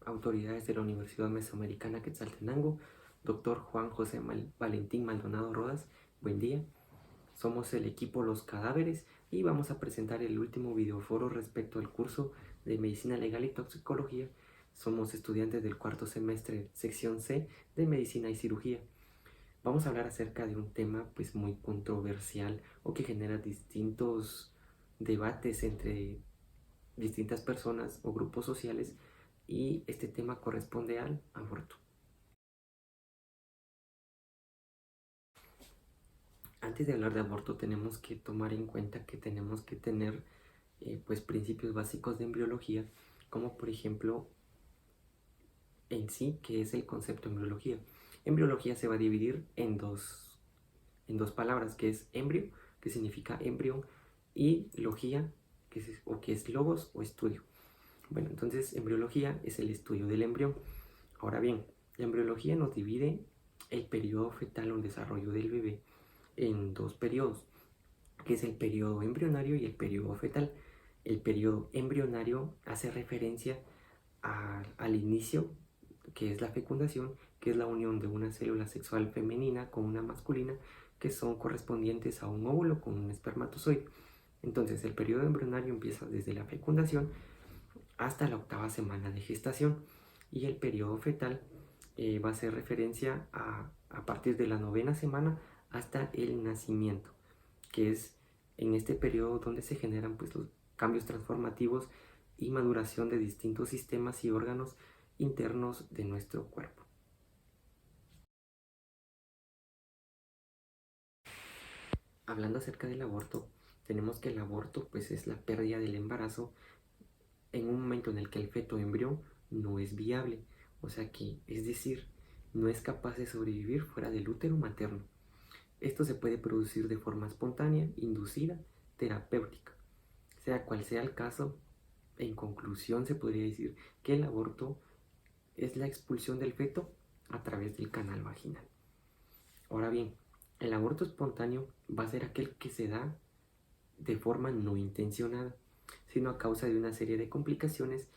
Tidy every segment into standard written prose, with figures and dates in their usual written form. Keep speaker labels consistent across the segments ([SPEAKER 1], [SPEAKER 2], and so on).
[SPEAKER 1] autoridades de la Universidad Mesoamericana Quetzaltenango, doctor Juan José Valentín Maldonado Rodas, buen día. Somos el equipo Los Cadáveres y vamos a presentar el último videoforo respecto al curso de Medicina Legal y Toxicología. Somos estudiantes del cuarto semestre, sección C, de Medicina y Cirugía. Vamos a hablar acerca de un tema pues muy controversial o que genera distintos debates entre distintas personas o grupos sociales, y este tema corresponde al aborto. Antes de hablar de aborto tenemos que tomar en cuenta que tenemos que tener pues principios básicos de embriología, como por ejemplo en sí, ¿qué es el concepto de embriología? Embriología se va a dividir en dos palabras, que es embrio, que significa embrión, y logía, que es logos o estudio. Bueno, entonces embriología es el estudio del embrión. Ahora bien, la embriología nos divide el periodo fetal o el desarrollo del bebé en dos periodos, que es el periodo embrionario y el periodo fetal. El periodo embrionario hace referencia al inicio, que es la fecundación, que es la unión de una célula sexual femenina con una masculina, que son correspondientes a un óvulo con un espermatozoide. Entonces, el periodo embrionario empieza desde la fecundación hasta la 8ª semana de gestación, y el periodo fetal va a hacer referencia a partir de la 9ª semana hasta el nacimiento, que es en este periodo donde se generan pues, los cambios transformativos y maduración de distintos sistemas y órganos internos de nuestro cuerpo. Hablando acerca del aborto, tenemos que el aborto pues, es la pérdida del embarazo en un momento en el que el feto embrión no es viable, o sea que, es decir, no es capaz de sobrevivir fuera del útero materno. Esto se puede producir de forma espontánea, inducida, terapéutica. Sea cual sea el caso, en conclusión se podría decir que el aborto es la expulsión del feto a través del canal vaginal. Ahora bien, el aborto espontáneo va a ser aquel que se da de forma no intencionada, sino a causa de una serie de complicaciones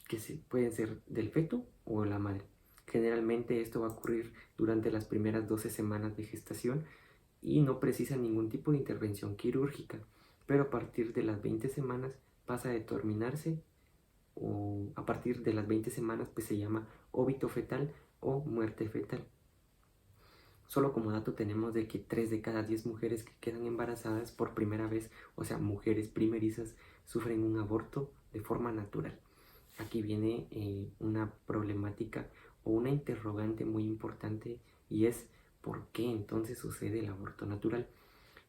[SPEAKER 1] que pueden ser del feto o la madre. Generalmente esto va a ocurrir durante las primeras 12 semanas de gestación y no precisa ningún tipo de intervención quirúrgica, pero a partir de las 20 semanas pasa a determinarse, o a partir de las 20 semanas pues se llama óbito fetal o muerte fetal. Solo como dato tenemos de que 3 de cada 10 mujeres que quedan embarazadas por primera vez, o sea, mujeres primerizas, sufren un aborto de forma natural. Aquí viene una problemática o una interrogante muy importante, y es ¿por qué entonces sucede el aborto natural?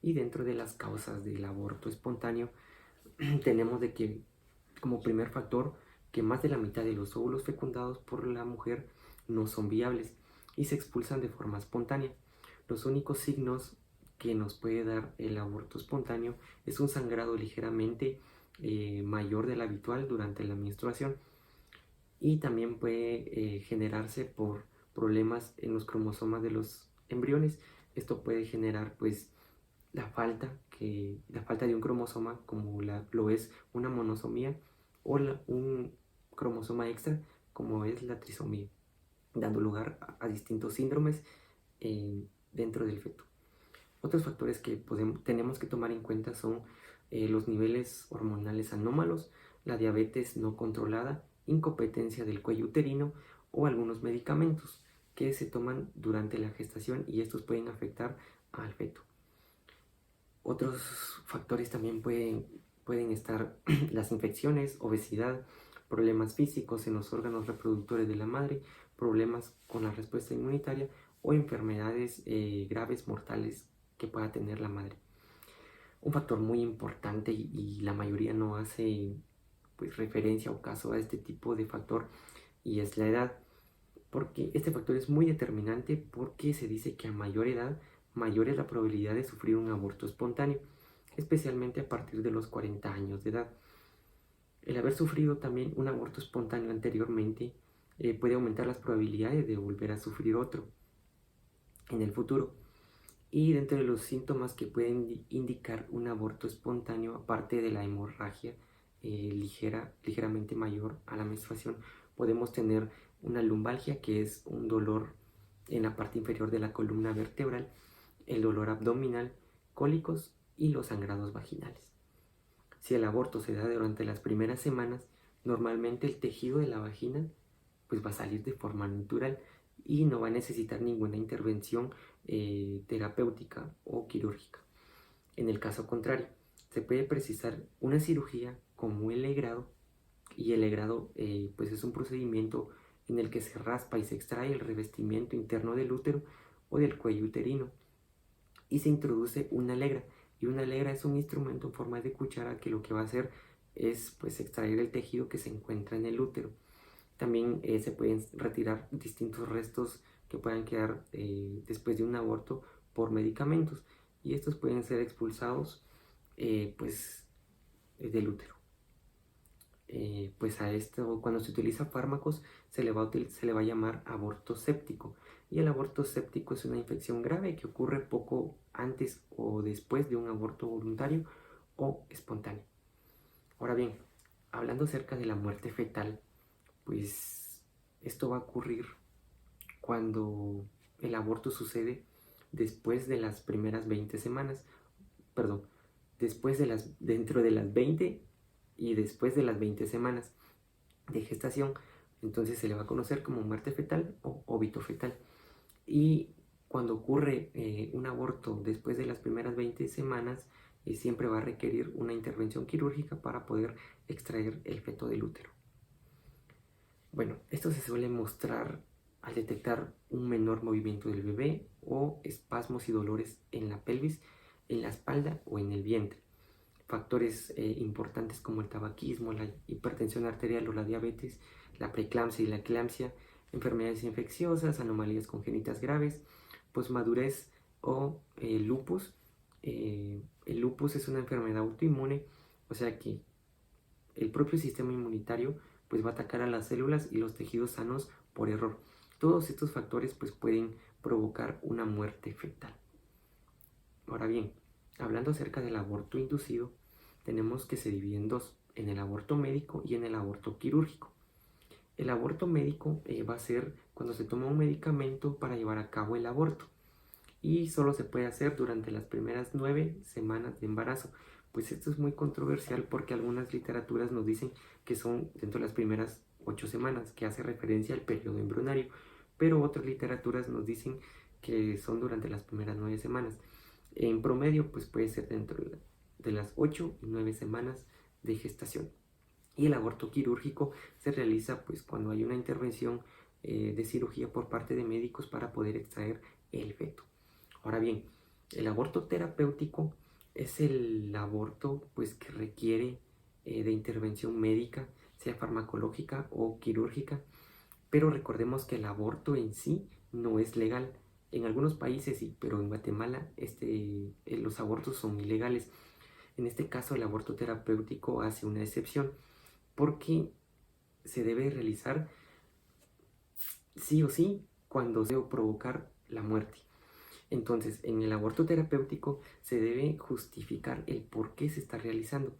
[SPEAKER 1] Y dentro de las causas del aborto espontáneo tenemos de que como primer factor que más de la mitad de los óvulos fecundados por la mujer no son viables y se expulsan de forma espontánea. Los únicos signos que nos puede dar el aborto espontáneo es un sangrado ligeramente mayor del habitual durante la menstruación, y también puede generarse por problemas en los cromosomas de los embriones. Esto puede generar pues la falta de un cromosoma, como lo es una monosomía, o un cromosoma extra, como es la trisomía, dando lugar a distintos síndromes dentro del feto. Otros factores que tenemos que tomar en cuenta son los niveles hormonales anómalos, la diabetes no controlada, incompetencia del cuello uterino o algunos medicamentos que se toman durante la gestación, y estos pueden afectar al feto. Otros factores también pueden estar las infecciones, obesidad, problemas físicos en los órganos reproductores de la madre, problemas con la respuesta inmunitaria o enfermedades graves mortales que pueda tener la madre. Un factor muy importante, y la mayoría no hace pues, referencia o caso a este tipo de factor, y es la edad, porque este factor es muy determinante, porque se dice que a mayor edad, mayor es la probabilidad de sufrir un aborto espontáneo, especialmente a partir de los 40 años de edad. El haber sufrido también un aborto espontáneo anteriormente puede aumentar las probabilidades de volver a sufrir otro en el futuro. Y dentro de los síntomas que pueden indicar un aborto espontáneo, aparte de la hemorragia ligeramente mayor a la menstruación, Podemos tener una lumbalgia, que es un dolor en la parte inferior de la columna vertebral, el dolor abdominal, cólicos y los sangrados vaginales. Si el aborto se da durante las primeras semanas, normalmente el tejido de la vagina pues va a salir de forma natural y no va a necesitar ninguna intervención terapéutica o quirúrgica. En el caso contrario, se puede precisar una cirugía como el legrado, y el legrado pues es un procedimiento en el que se raspa y se extrae el revestimiento interno del útero o del cuello uterino y se introduce una legra. Y una legra es un instrumento en forma de cuchara que lo que va a hacer es pues extraer el tejido que se encuentra en el útero. También se pueden retirar distintos restos que puedan quedar después de un aborto por medicamentos, y estos pueden ser expulsados pues del útero. Pues a esto, cuando se utiliza fármacos, se le va a llamar aborto séptico, y el aborto séptico es una infección grave que ocurre poco antes o después de un aborto voluntario o espontáneo. Ahora bien, hablando acerca de la muerte fetal, pues esto va a ocurrir cuando el aborto sucede después de las primeras 20 semanas, perdón, dentro de las 20 y después de las 20 semanas de gestación. Entonces se le va a conocer como muerte fetal o óbito fetal. Y cuando ocurre un aborto después de las primeras 20 semanas, siempre va a requerir una intervención quirúrgica para poder extraer el feto del útero. Bueno, esto se suele mostrar al detectar un menor movimiento del bebé o espasmos y dolores en la pelvis, en la espalda o en el vientre. Factores importantes como el tabaquismo, la hipertensión arterial o la diabetes, la preeclampsia y la eclampsia, enfermedades infecciosas, anomalías congénitas graves, posmadurez o lupus. El lupus es una enfermedad autoinmune, o sea que el propio sistema inmunitario pues va a atacar a las células y los tejidos sanos por error. Todos estos factores pues pueden provocar una muerte fetal. Ahora bien, hablando acerca del aborto inducido, tenemos que se divide en dos, en el aborto médico y en el aborto quirúrgico. El aborto médico va a ser cuando se toma un medicamento para llevar a cabo el aborto, y solo se puede hacer durante las primeras 9 semanas de embarazo. Pues esto es muy controversial porque algunas literaturas nos dicen que son dentro de las primeras 8 semanas, que hace referencia al periodo embrionario, pero otras literaturas nos dicen que son durante las primeras 9 semanas. En promedio, pues puede ser dentro de las 8 y 9 semanas de gestación. Y el aborto quirúrgico se realiza pues cuando hay una intervención de cirugía por parte de médicos para poder extraer el feto. Ahora bien, el aborto terapéutico es el aborto pues que requiere de intervención médica, sea farmacológica o quirúrgica, pero recordemos que el aborto en sí no es legal. En algunos países sí, pero en Guatemala los abortos son ilegales. En este caso, el aborto terapéutico hace una excepción porque se debe realizar sí o sí cuando se debe provocar la muerte. Entonces, en el aborto terapéutico se debe justificar el por qué se está realizando.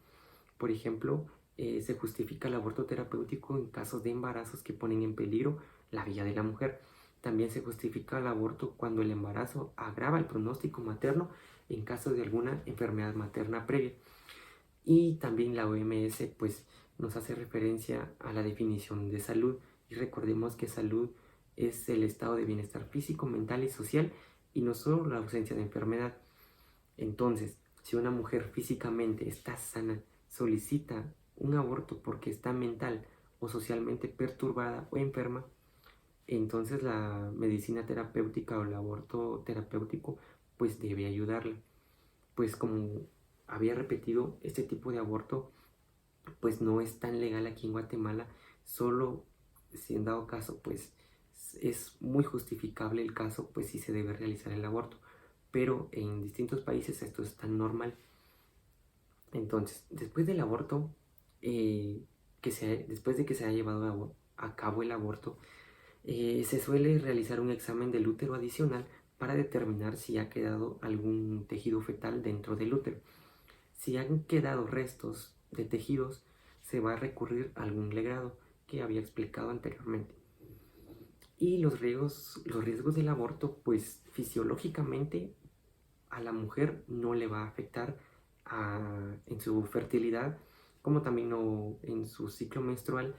[SPEAKER 1] Por ejemplo, se justifica el aborto terapéutico en casos de embarazos que ponen en peligro la vida de la mujer. También se justifica el aborto cuando el embarazo agrava el pronóstico materno en caso de alguna enfermedad materna previa. Y también la OMS pues nos hace referencia a la definición de salud, y recordemos que salud es el estado de bienestar físico, mental y social, y no solo la ausencia de enfermedad. Entonces, si una mujer físicamente está sana, solicita un aborto porque está mental o socialmente perturbada o enferma, entonces la medicina terapéutica o el aborto terapéutico pues debe ayudarla. Pues como había repetido, este tipo de aborto pues no es tan legal aquí en Guatemala, solo si en dado caso pues es muy justificable el caso, pues sí se debe realizar el aborto, pero en distintos países esto es tan normal. Entonces, después del aborto, después de que se haya llevado a cabo el aborto, se suele realizar un examen del útero adicional para determinar si ha quedado algún tejido fetal dentro del útero. Si han quedado restos de tejidos, se va a recurrir a algún legrado, que había explicado anteriormente. Y los riesgos del aborto, pues fisiológicamente a la mujer no le va a afectar en su fertilidad, como también no en su ciclo menstrual.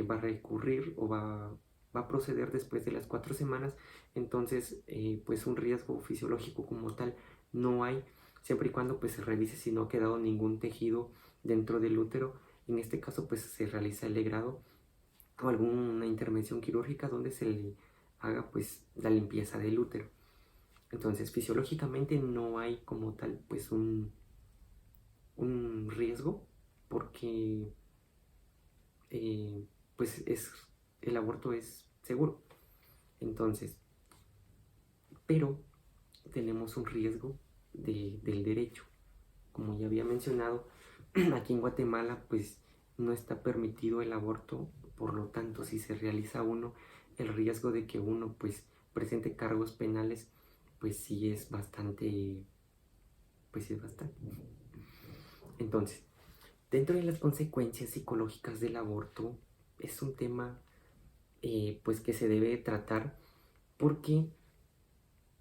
[SPEAKER 1] Va a recurrir o va a proceder después de las 4 semanas. Entonces pues un riesgo fisiológico como tal no hay, siempre y cuando pues se revise si no ha quedado ningún tejido dentro del útero. En este caso pues se realiza el legrado o alguna intervención quirúrgica donde se le haga pues la limpieza del útero. Entonces fisiológicamente no hay como tal pues un riesgo, porque pues el aborto es seguro. Entonces, pero tenemos un riesgo del derecho. Como ya había mencionado, aquí en Guatemala pues no está permitido el aborto, por lo tanto si se realiza uno, el riesgo de que uno pues presente cargos penales pues sí es bastante, pues sí es bastante. Entonces, dentro de las consecuencias psicológicas del aborto es un tema pues que se debe tratar, porque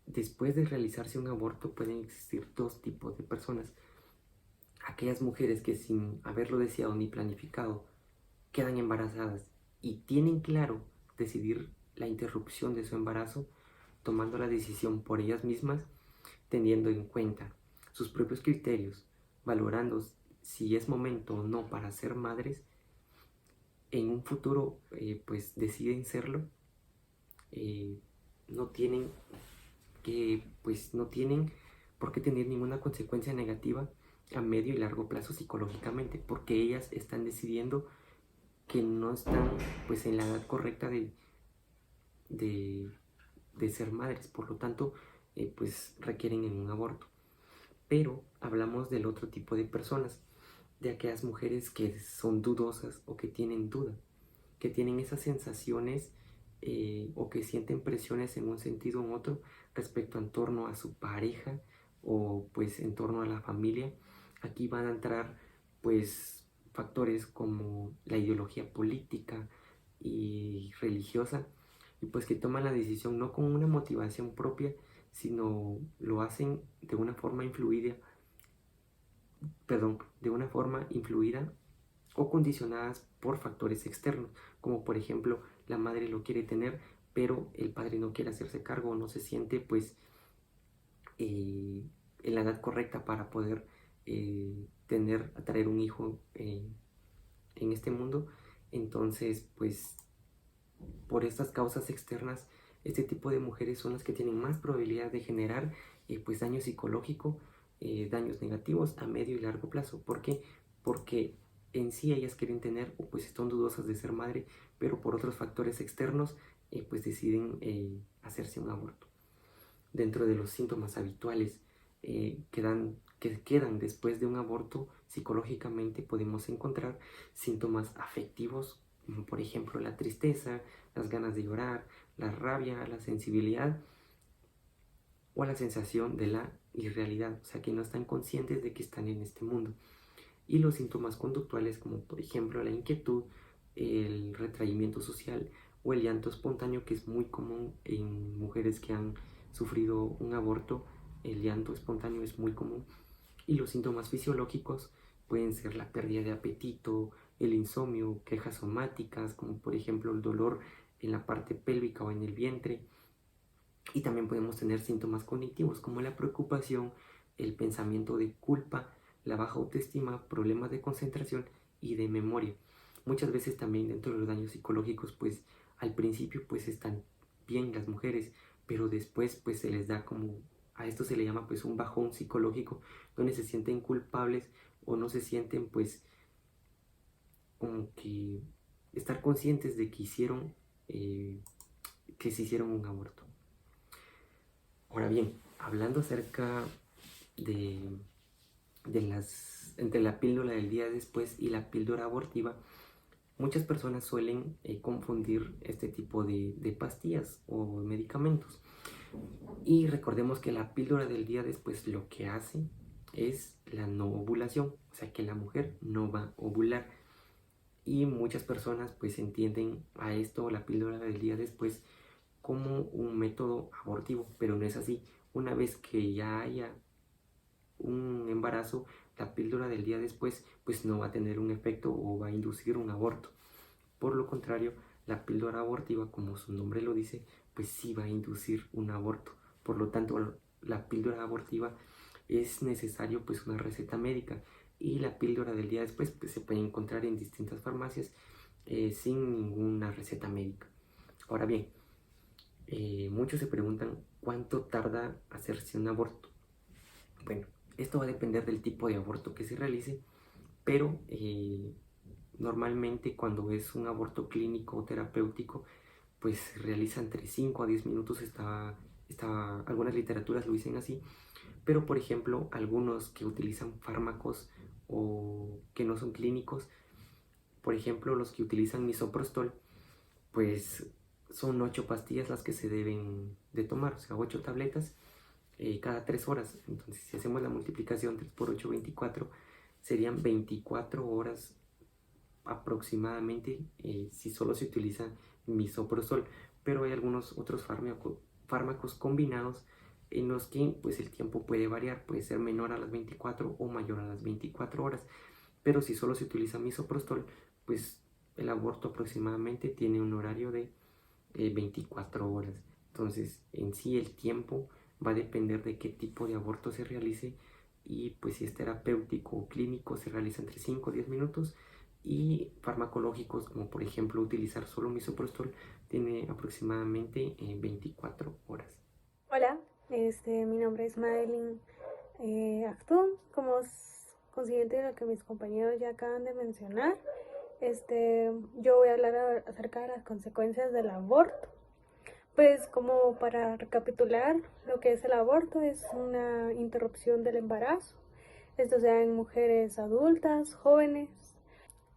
[SPEAKER 1] después de realizarse un aborto pueden existir dos tipos de personas: aquellas mujeres que sin haberlo deseado ni planificado quedan embarazadas y tienen claro decidir la interrupción de su embarazo, tomando la decisión por ellas mismas, teniendo en cuenta sus propios criterios, valorando si es momento o no para ser madres. En un futuro pues deciden serlo. No tienen no tienen por qué tener ninguna consecuencia negativa a medio y largo plazo psicológicamente, porque ellas están decidiendo que no están pues en la edad correcta de, de ser madres, por lo tanto pues requieren en un aborto. Pero hablamos del otro tipo de personas, de aquellas mujeres que son dudosas o que tienen duda, que tienen esas sensaciones o que sienten presiones en un sentido u otro respecto en torno a su pareja o pues en torno a la familia. Aquí van a entrar pues factores como la ideología política y religiosa, y pues que toman la decisión no con una motivación propia, sino lo hacen de una forma influida o condicionadas por factores externos, como por ejemplo la madre lo quiere tener, pero el padre no quiere hacerse cargo o no se siente pues en la edad correcta para poder traer un hijo en este mundo. Entonces pues por estas causas externas, este tipo de mujeres son las que tienen más probabilidad de generar pues daño psicológico, daños negativos a medio y largo plazo. ¿Por qué? Porque en sí ellas quieren tener o pues están dudosas de ser madre, pero por otros factores externos pues deciden hacerse un aborto. Dentro de los síntomas habituales que quedan después de un aborto, psicológicamente podemos encontrar síntomas afectivos, como por ejemplo la tristeza, las ganas de llorar, la rabia, la sensibilidad o la sensación de la irrealidad, o sea que no están conscientes de que están en este mundo. Y los síntomas conductuales, como por ejemplo la inquietud, el retraimiento social o el llanto espontáneo, que es muy común en mujeres que han sufrido un aborto. El llanto espontáneo es muy común. Y los síntomas fisiológicos pueden ser la pérdida de apetito, el insomnio, quejas somáticas, como por ejemplo el dolor en la parte pélvica o en el vientre. Y también podemos tener síntomas cognitivos como la preocupación, el pensamiento de culpa, la baja autoestima, problemas de concentración y de memoria. Muchas veces también dentro de los daños psicológicos, pues al principio pues están bien las mujeres, pero después pues se les da como, a esto se le llama pues un bajón psicológico, donde se sienten culpables o no se sienten pues como que estar conscientes de que se hicieron un aborto. Ahora bien, hablando acerca entre la píldora del día después y la píldora abortiva, muchas personas suelen confundir este tipo de pastillas o medicamentos. Y recordemos que la píldora del día después lo que hace es la no ovulación, o sea que la mujer no va a ovular. Y muchas personas pues entienden a esto, la píldora del día después, como un método abortivo, pero no es así. Una vez que ya haya un embarazo, la píldora del día después pues no va a tener un efecto o va a inducir un aborto. Por lo contrario, la píldora abortiva, como su nombre lo dice, pues sí va a inducir un aborto. Por lo tanto, la píldora abortiva es necesario pues una receta médica, y la píldora del día después pues, se puede encontrar en distintas farmacias sin ninguna receta médica. Ahora bien, muchos se preguntan cuánto tarda hacerse un aborto. Bueno, esto va a depender del tipo de aborto que se realice, pero normalmente cuando es un aborto clínico o terapéutico, pues se realiza entre 5 a 10 minutos. Algunas literaturas lo dicen así, pero por ejemplo algunos que utilizan fármacos o que no son clínicos, por ejemplo los que utilizan misoprostol, pues son 8 pastillas las que se deben de tomar, o sea 8 tabletas cada 3 horas. Entonces si hacemos la multiplicación 3 por 8, 24, serían 24 horas aproximadamente si solo se utiliza misoprostol. Pero hay algunos otros fármacos combinados en los que pues el tiempo puede variar, puede ser menor a las 24 o mayor a las 24 horas. Pero si solo se utiliza misoprostol, pues el aborto aproximadamente tiene un horario de 24 horas. Entonces en sí el tiempo va a depender de qué tipo de aborto se realice, y pues si es terapéutico o clínico se realiza entre 5 o 10 minutos, y farmacológicos como por ejemplo utilizar solo misoprostol tiene aproximadamente 24 horas.
[SPEAKER 2] Hola, mi nombre es Madeline Actun. Como consiguiente de lo que mis compañeros ya acaban de mencionar, yo voy a hablar acerca de las consecuencias del aborto. Pues como para recapitular, lo que es el aborto es una interrupción del embarazo. Esto se da en mujeres adultas, jóvenes.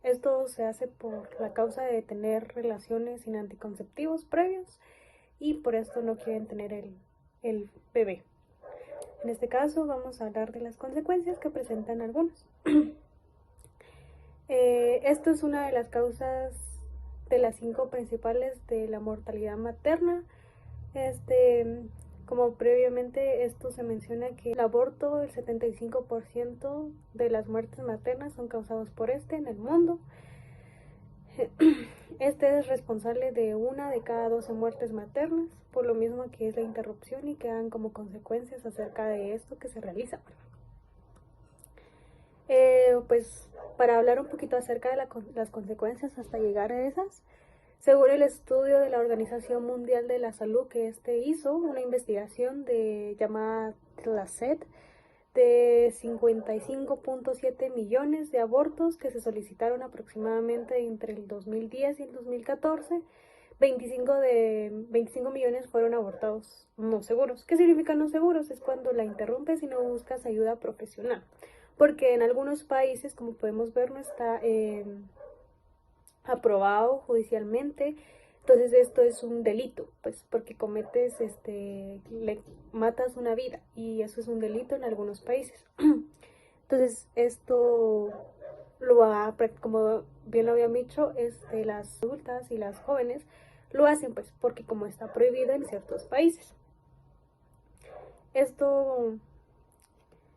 [SPEAKER 2] Esto se hace por la causa de tener relaciones sin anticonceptivos previos y por esto no quieren tener el bebé. En este caso vamos a hablar de las consecuencias que presentan algunos. Esto es una de las causas de las 5 principales de la mortalidad materna. Como previamente esto se menciona que el aborto, el 75% de las muertes maternas son causados por en el mundo. Este es responsable de 1 de cada 12 muertes maternas, por lo mismo que es la interrupción y quedan como consecuencias acerca de esto que se realiza. Pues para hablar un poquito acerca de las consecuencias hasta llegar a esas, según el estudio de la Organización Mundial de la Salud que hizo, una investigación llamada TLACET, de 55.7 millones de abortos que se solicitaron aproximadamente entre el 2010 y el 2014, 25 millones fueron abortados no seguros. ¿Qué significa no seguros? Es cuando la interrumpes y no buscas ayuda profesional. Porque en algunos países, como podemos ver, no está aprobado judicialmente. Entonces esto es un delito, pues porque le matas una vida y eso es un delito en algunos países. Entonces esto como bien lo había dicho, las adultas y las jóvenes lo hacen pues porque como está prohibido en ciertos países. Esto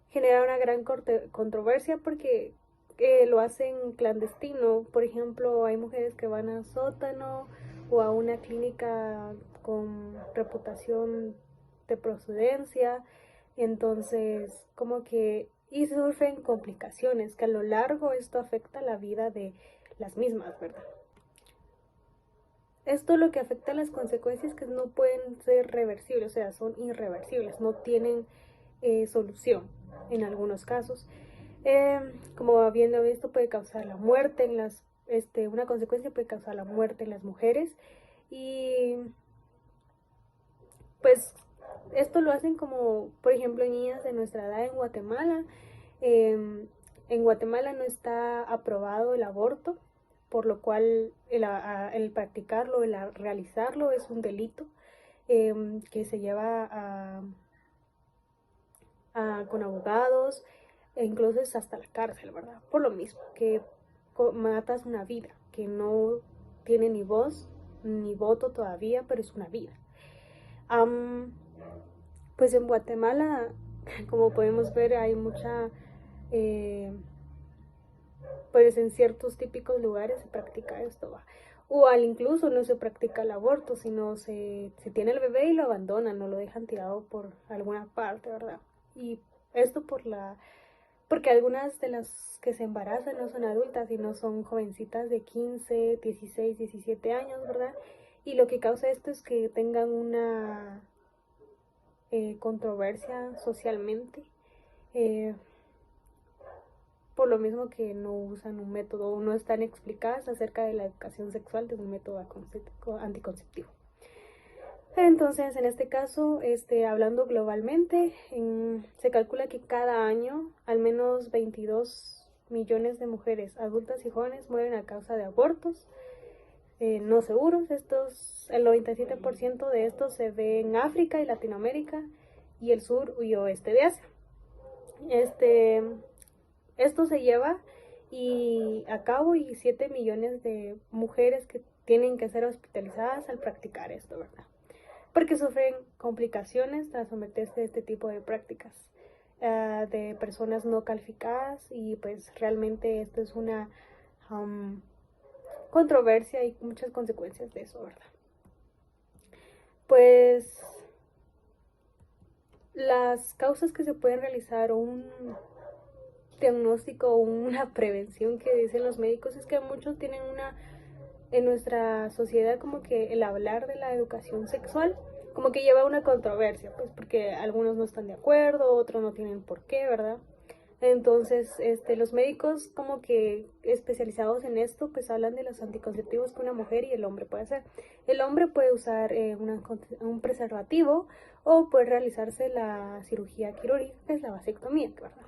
[SPEAKER 2] genera una gran controversia porque lo hacen clandestino. Por ejemplo, hay mujeres que van al sótano o a una clínica con reputación de procedencia, entonces como que y sufren complicaciones que a lo largo esto afecta la vida de las mismas, ¿verdad? Esto lo que afecta a las consecuencias que no pueden ser reversibles, o sea, son irreversibles, no tienen solución en algunos casos. Como habiendo visto, puede causar la muerte una consecuencia puede causar la muerte en las mujeres, y pues esto lo hacen como, por ejemplo, niñas de nuestra edad en Guatemala. En Guatemala no está aprobado el aborto, por lo cual el practicarlo, el realizarlo es un delito que se lleva con abogados e incluso es hasta la cárcel, ¿verdad? Por lo mismo, que matas una vida que no tiene ni voz ni voto todavía, pero es una vida. Pues en Guatemala, como podemos ver, hay mucha, pues en ciertos típicos lugares se practica esto, ¿va? O al incluso no se practica el aborto, sino se tiene el bebé y lo abandonan, no lo dejan tirado por alguna parte, ¿verdad? Y esto porque algunas de las que se embarazan no son adultas, sino son jovencitas de 15, 16, 17 años, ¿verdad? Y lo que causa esto es que tengan una controversia socialmente, por lo mismo que no usan un método o no están explicadas acerca de la educación sexual de un método anticonceptivo. Entonces, en este caso, hablando globalmente, se calcula que cada año al menos 22 millones de mujeres adultas y jóvenes mueren a causa de abortos no seguros. El 97% de estos se ve en África y Latinoamérica y el sur y oeste de Asia. Esto se lleva a cabo y 7 millones de mujeres que tienen que ser hospitalizadas al practicar esto, ¿verdad? Porque sufren complicaciones tras someterse a este tipo de prácticas de personas no calificadas, y pues realmente esto es una controversia y muchas consecuencias de eso, ¿verdad? Pues las causas que se pueden realizar, un diagnóstico o una prevención que dicen los médicos, es que muchos tienen en nuestra sociedad como que el hablar de la educación sexual como que lleva una controversia, pues porque algunos no están de acuerdo, otros no tienen por qué, ¿verdad? Entonces, los médicos como que especializados en esto, pues hablan de los anticonceptivos que una mujer y el hombre puede hacer. El hombre puede usar un preservativo o puede realizarse la cirugía quirúrgica, que es la vasectomía, ¿verdad?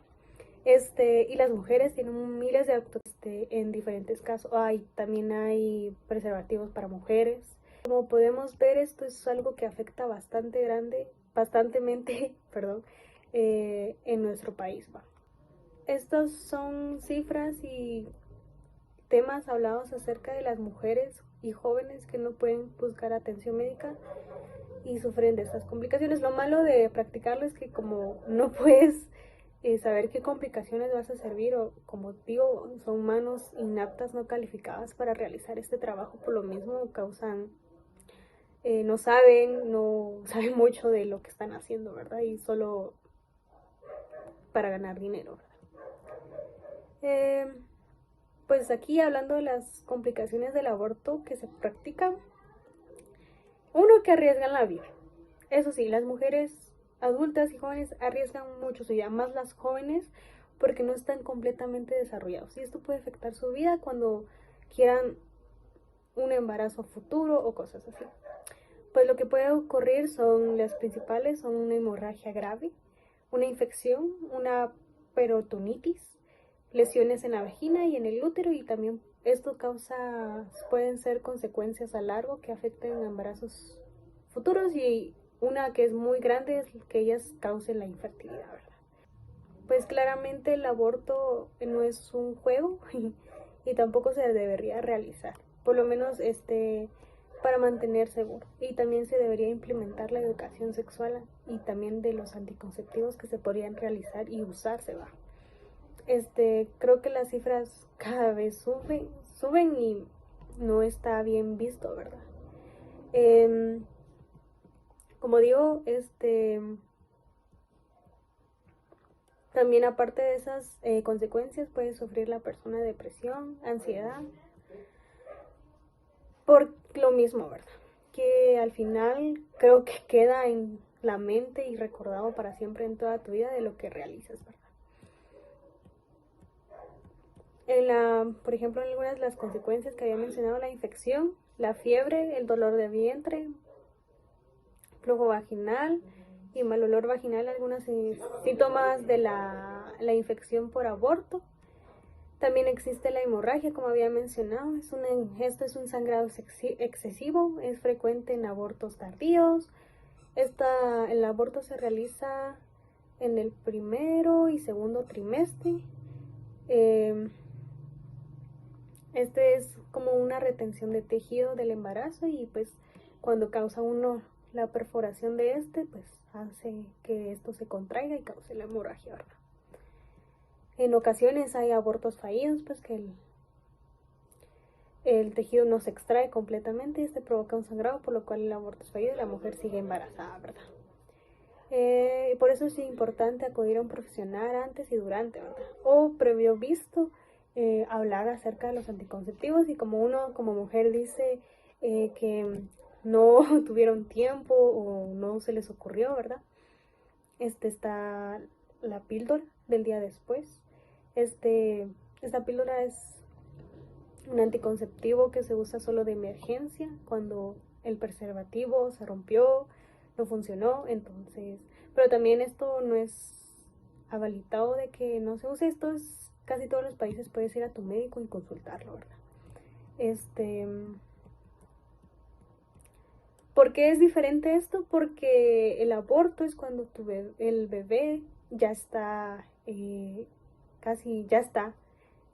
[SPEAKER 2] Y las mujeres tienen miles de actos en diferentes casos. También hay preservativos para mujeres. Como podemos ver, esto es algo que afecta bastantemente, perdón, en nuestro país, ¿va? Estas son cifras y temas hablados acerca de las mujeres y jóvenes que no pueden buscar atención médica y sufren de estas complicaciones. Lo malo de practicarlo es que como no puedes saber qué complicaciones vas a servir, o como digo, son manos inaptas, no calificadas para realizar este trabajo, por lo mismo causan, no saben mucho de lo que están haciendo, ¿verdad? Y solo para ganar dinero, ¿verdad? Pues aquí hablando de las complicaciones del aborto que se practican, uno, que arriesgan la vida. Eso sí, las mujeres adultas y jóvenes arriesgan mucho su vida, más las jóvenes, porque no están completamente desarrollados. Y esto puede afectar su vida cuando quieran un embarazo futuro o cosas así. Pues lo que puede ocurrir las principales son una hemorragia grave, una infección, una peritonitis, lesiones en la vagina y en el útero, y también esto pueden ser consecuencias a largo que afecten embarazos futuros, y una que es muy grande es que ellas causen la infertilidad, ¿verdad? Pues claramente el aborto no es un juego y tampoco se debería realizar, por lo menos para mantener seguro. Y también se debería implementar la educación sexual y también de los anticonceptivos que se podrían realizar y usarse, ¿va? Creo que las cifras cada vez suben y no está bien visto, ¿verdad? Como digo, también aparte de esas consecuencias puede sufrir la persona depresión, ansiedad, por lo mismo, ¿verdad? Que al final creo que queda en la mente y recordado para siempre en toda tu vida de lo que realizas, ¿verdad? Por ejemplo, en algunas de las consecuencias que había mencionado, la infección, la fiebre, el dolor de vientre, flujo vaginal y mal olor vaginal, algunos síntomas de la infección por aborto. También existe la hemorragia, como había mencionado. Esto es un sangrado excesivo, es frecuente en abortos tardíos. El aborto se realiza en el primero y segundo trimestre. Este es como una retención de tejido del embarazo y pues cuando causa uno la perforación de este, pues hace que esto se contraiga y cause la hemorragia, ¿verdad? En ocasiones hay abortos fallidos, pues que el tejido no se extrae completamente y este provoca un sangrado, por lo cual el aborto es fallido y la mujer sigue embarazada, ¿verdad? Por eso es importante acudir a un profesional antes y durante, ¿verdad? O previo visto, hablar acerca de los anticonceptivos y como uno como mujer dice que no tuvieron tiempo o no se les ocurrió, ¿verdad? Está la píldora del día después. Esta píldora es un anticonceptivo que se usa solo de emergencia cuando el preservativo se rompió, no funcionó, entonces, pero también esto no es avalitado de que no se use, esto es casi todos los países puedes ir a tu médico y consultarlo, ¿verdad? ¿Por qué es diferente esto? Porque el aborto es cuando el bebé ya está, casi ya está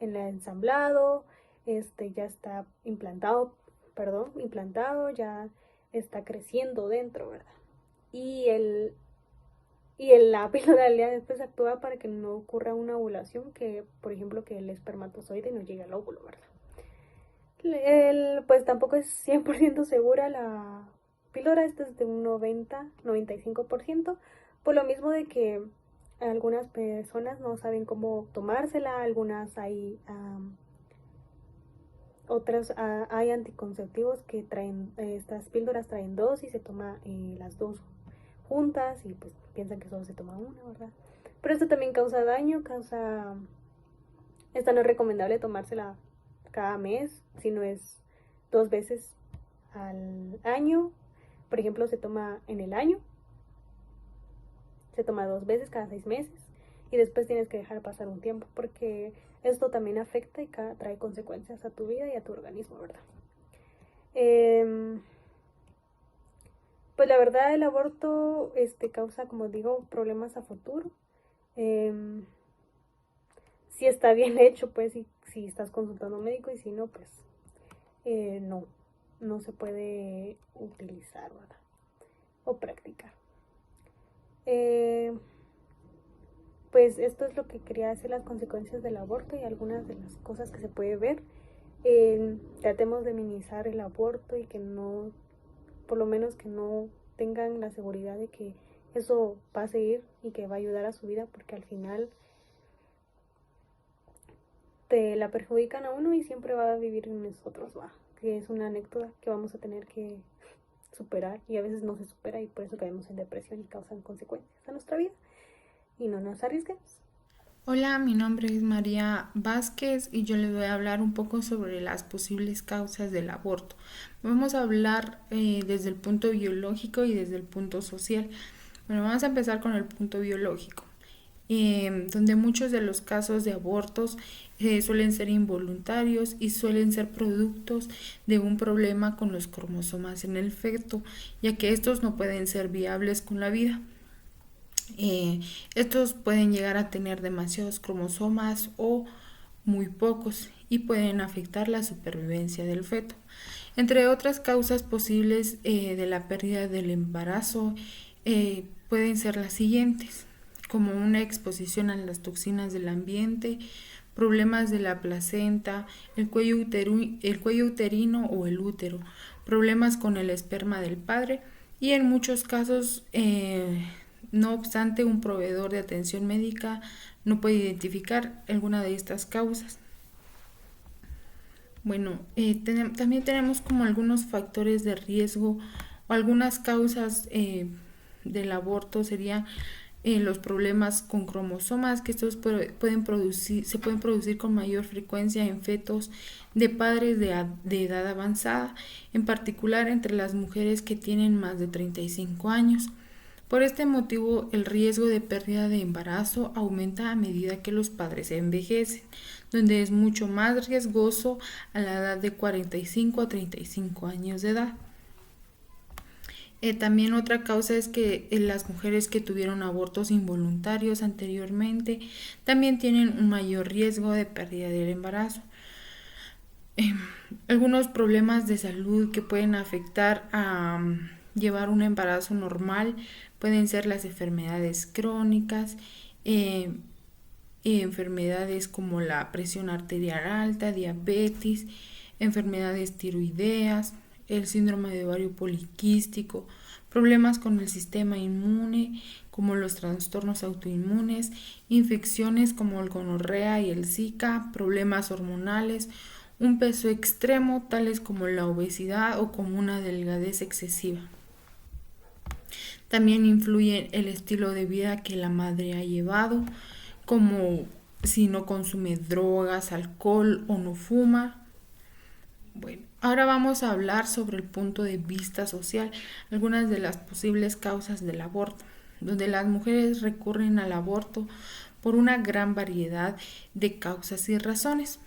[SPEAKER 2] en el ensamblado, ya está implantado, ya está creciendo dentro, ¿verdad? Y la píldora del día después actúa para que no ocurra una ovulación, que por ejemplo que el espermatozoide no llegue al óvulo, ¿verdad? Pues tampoco es 100% segura la píldora, esta es de un 90-95%, por lo mismo de que algunas personas no saben cómo tomársela, algunas hay otras hay anticonceptivos que traen, estas píldoras traen dos y se toma las dos juntas y pues piensan que solo se toma una, ¿verdad? Pero esto también causa daño, esta no es recomendable tomársela cada mes, sino es 2 veces al año. Por ejemplo, se toma en el año, se toma 2 veces cada 6 meses y después tienes que dejar pasar un tiempo porque esto también afecta y trae consecuencias a tu vida y a tu organismo, ¿verdad? Pues la verdad el aborto causa, como digo, problemas a futuro. Si está bien hecho, pues si estás consultando a un médico y si no, pues no se puede utilizar, ¿verdad? O practicar. Pues esto es lo que quería decir, las consecuencias del aborto y algunas de las cosas que se puede ver. Tratemos de minimizar el aborto y que no, por lo menos que no tengan la seguridad de que eso va a seguir y que va a ayudar a su vida, porque al final te la perjudican a uno y siempre va a vivir en nosotros, que es una anécdota que vamos a tener que superar y a veces no se supera y por eso caemos en depresión y causan consecuencias a nuestra vida y no nos arriesguemos.
[SPEAKER 3] Hola, mi nombre es María Vázquez y yo les voy a hablar un poco sobre las posibles causas del aborto. Vamos a hablar desde el punto biológico y desde el punto social. Bueno, vamos a empezar con el punto biológico, donde muchos de los casos de abortos suelen ser involuntarios y suelen ser productos de un problema con los cromosomas en el feto, ya que estos no pueden ser viables con la vida. Estos pueden llegar a tener demasiados cromosomas o muy pocos y pueden afectar la supervivencia del feto. Entre otras causas posibles de la pérdida del embarazo pueden ser las siguientes, como una exposición a las toxinas del ambiente, problemas de la placenta, el cuello uterino o el útero, problemas con el esperma del padre y en muchos casos no obstante, un proveedor de atención médica no puede identificar alguna de estas causas. Bueno, también tenemos como algunos factores de riesgo o algunas causas del aborto serían los problemas con cromosomas, que estos se pueden producir con mayor frecuencia en fetos de padres de edad avanzada, en particular entre las mujeres que tienen más de 35 años. Por este motivo, el riesgo de pérdida de embarazo aumenta a medida que los padres envejecen, donde es mucho más riesgoso a la edad de 45 a 35 años de edad. También otra causa es que las mujeres que tuvieron abortos involuntarios anteriormente también tienen un mayor riesgo de pérdida del embarazo. Algunos problemas de salud que pueden afectar a llevar un embarazo normal pueden ser las enfermedades crónicas, eh, enfermedades como la presión arterial alta, diabetes, enfermedades tiroideas, el síndrome de ovario poliquístico, problemas con el sistema inmune como los trastornos autoinmunes, infecciones como el gonorrea y el Zika, problemas hormonales, un peso extremo tales como la obesidad o como una delgadez excesiva. También influye el estilo de vida que la madre ha llevado, como si no consume drogas, alcohol o no fuma. Bueno, ahora vamos a hablar sobre el punto de vista social, algunas de las posibles causas del aborto, donde las mujeres recurren al aborto por una gran variedad de causas y razones.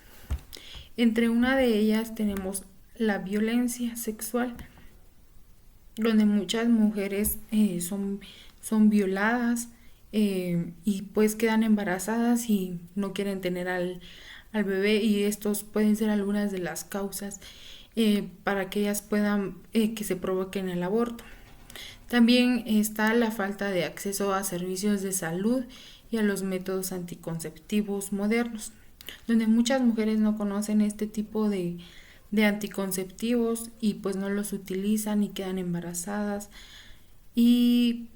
[SPEAKER 3] Entre una de ellas tenemos la violencia sexual, donde muchas mujeres son violadas y pues quedan embarazadas y no quieren tener al bebé, y estos pueden ser algunas de las causas para que ellas puedan que se provoquen el aborto. También está la falta de acceso a servicios de salud y a los métodos anticonceptivos modernos, donde muchas mujeres no conocen este tipo de anticonceptivos y pues no los utilizan y quedan embarazadas, y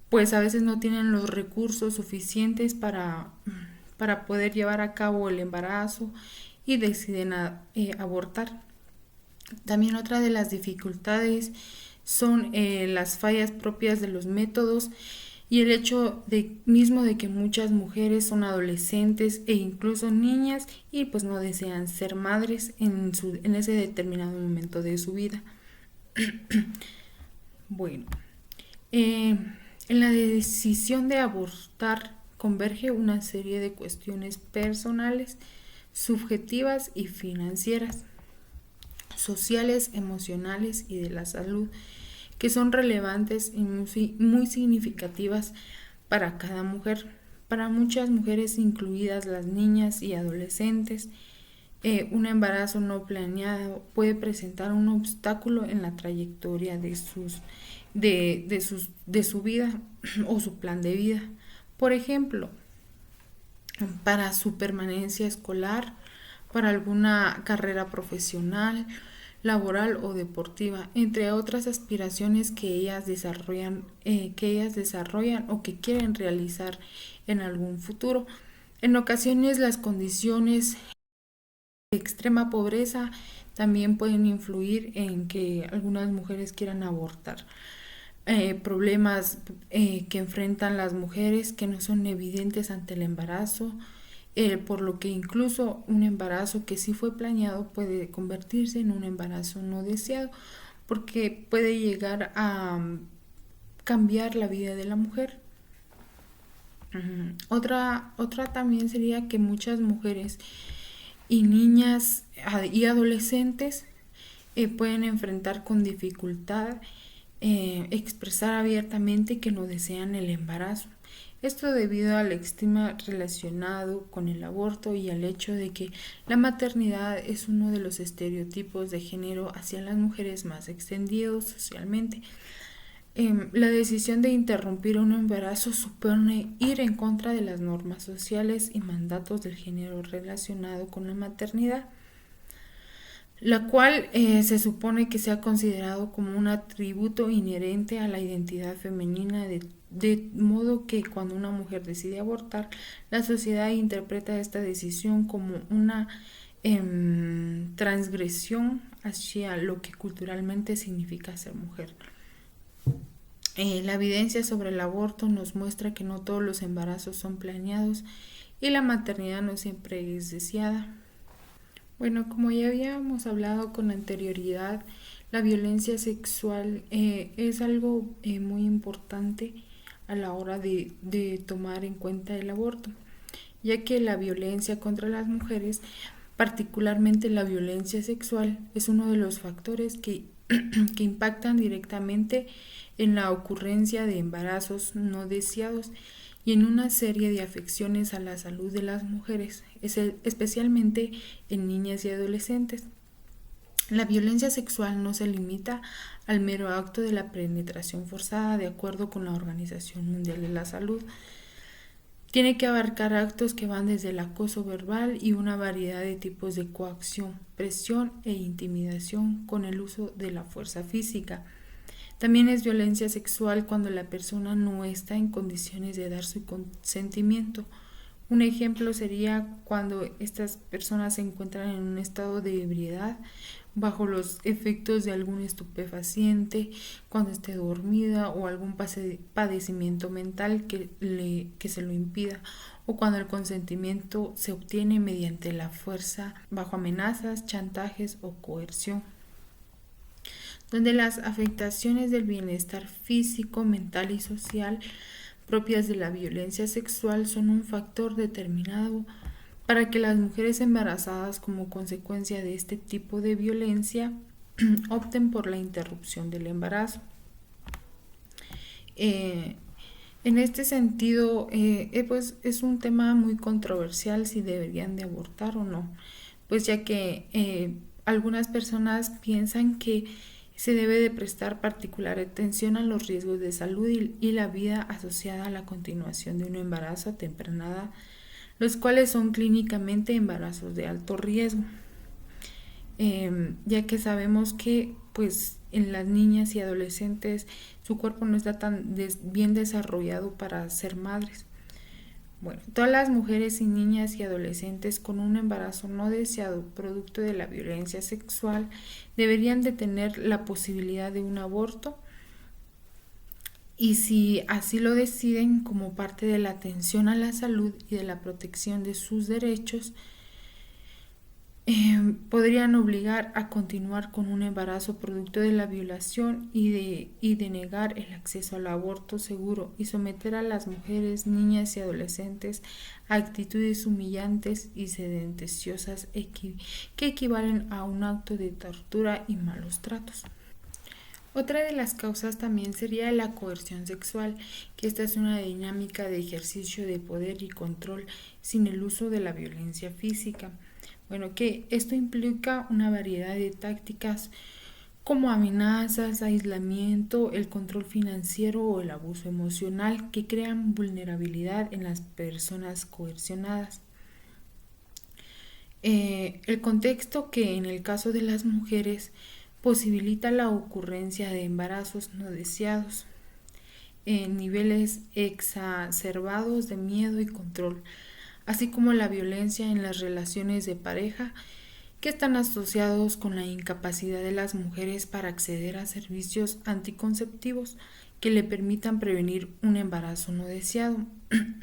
[SPEAKER 3] pues a veces no tienen los recursos suficientes para poder llevar a cabo el embarazo y deciden abortar. También otra de las dificultades son las fallas propias de los métodos y el hecho mismo de que muchas mujeres son adolescentes e incluso niñas y pues no desean ser madres en ese determinado momento de su vida. Bueno, en la decisión de abortar converge una serie de cuestiones personales, subjetivas y financieras, sociales, emocionales y de la salud, que son relevantes y muy significativas para cada mujer. Para muchas mujeres, incluidas las niñas y adolescentes, un embarazo no planeado puede presentar un obstáculo en la trayectoria de su vida o su plan de vida. Por ejemplo, para su permanencia escolar, para alguna carrera profesional, laboral o deportiva, entre otras aspiraciones que ellas desarrollan o que quieren realizar en algún futuro. En ocasiones las condiciones de extrema pobreza también pueden influir en que algunas mujeres quieran abortar. Problemas que enfrentan las mujeres que no son evidentes ante el embarazo, por lo que incluso un embarazo que sí fue planeado puede convertirse en un embarazo no deseado, porque puede llegar a cambiar la vida de la mujer. Otra también sería que muchas mujeres y niñas y adolescentes pueden enfrentar con dificultad expresar abiertamente que no desean el embarazo. Esto debido al estigma relacionado con el aborto y al hecho de que la maternidad es uno de los estereotipos de género hacia las mujeres más extendidos socialmente. La decisión de interrumpir un embarazo supone ir en contra de las normas sociales y mandatos del género relacionado con la maternidad, la cual se supone que se ha considerado como un atributo inherente a la identidad femenina, de modo que cuando una mujer decide abortar, la sociedad interpreta esta decisión como una transgresión hacia lo que culturalmente significa ser mujer. La evidencia sobre el aborto nos muestra que no todos los embarazos son planeados y la maternidad no siempre es deseada. Bueno, como ya habíamos hablado con anterioridad, la violencia sexual es algo muy importante a la hora de tomar en cuenta el aborto, ya que la violencia contra las mujeres, particularmente la violencia sexual, es uno de los factores que impactan directamente en la ocurrencia de embarazos no deseados, y en una serie de afecciones a la salud de las mujeres, especialmente en niñas y adolescentes. La violencia sexual no se limita al mero acto de la penetración forzada, de acuerdo con la Organización Mundial de la Salud. Tiene que abarcar actos que van desde el acoso verbal y una variedad de tipos de coacción, presión e intimidación con el uso de la fuerza física. También es violencia sexual cuando la persona no está en condiciones de dar su consentimiento. Un ejemplo sería cuando estas personas se encuentran en un estado de ebriedad, bajo los efectos de algún estupefaciente, cuando esté dormida o algún padecimiento mental que se lo impida, o cuando el consentimiento se obtiene mediante la fuerza, bajo amenazas, chantajes o coerción, donde las afectaciones del bienestar físico, mental y social propias de la violencia sexual son un factor determinado para que las mujeres embarazadas, como consecuencia de este tipo de violencia, opten por la interrupción del embarazo. En este sentido, pues es un tema muy controversial si deberían de abortar o no, pues ya que algunas personas piensan que se debe de prestar particular atención a los riesgos de salud y la vida asociada a la continuación de un embarazo a temprana edad, los cuales son clínicamente embarazos de alto riesgo, ya que sabemos que pues en las niñas y adolescentes su cuerpo no está tan bien desarrollado para ser madres. Bueno, todas las mujeres y niñas y adolescentes con un embarazo no deseado producto de la violencia sexual deberían de tener la posibilidad de un aborto, y si así lo deciden, como parte de la atención a la salud y de la protección de sus derechos, podrían obligar a continuar con un embarazo producto de la violación y de negar el acceso al aborto seguro y someter a las mujeres, niñas y adolescentes a actitudes humillantes y sedenticiosas que equivalen a un acto de tortura y malos tratos. Otra de las causas también sería la coerción sexual, que esta es una dinámica de ejercicio de poder y control sin el uso de la violencia física. Bueno, que esto implica una variedad de tácticas como amenazas, aislamiento, el control financiero o el abuso emocional que crean vulnerabilidad en las personas coercionadas. El contexto que en el caso de las mujeres posibilita la ocurrencia de embarazos no deseados, en niveles exacerbados de miedo y control, así como la violencia en las relaciones de pareja que están asociados con la incapacidad de las mujeres para acceder a servicios anticonceptivos que le permitan prevenir un embarazo no deseado,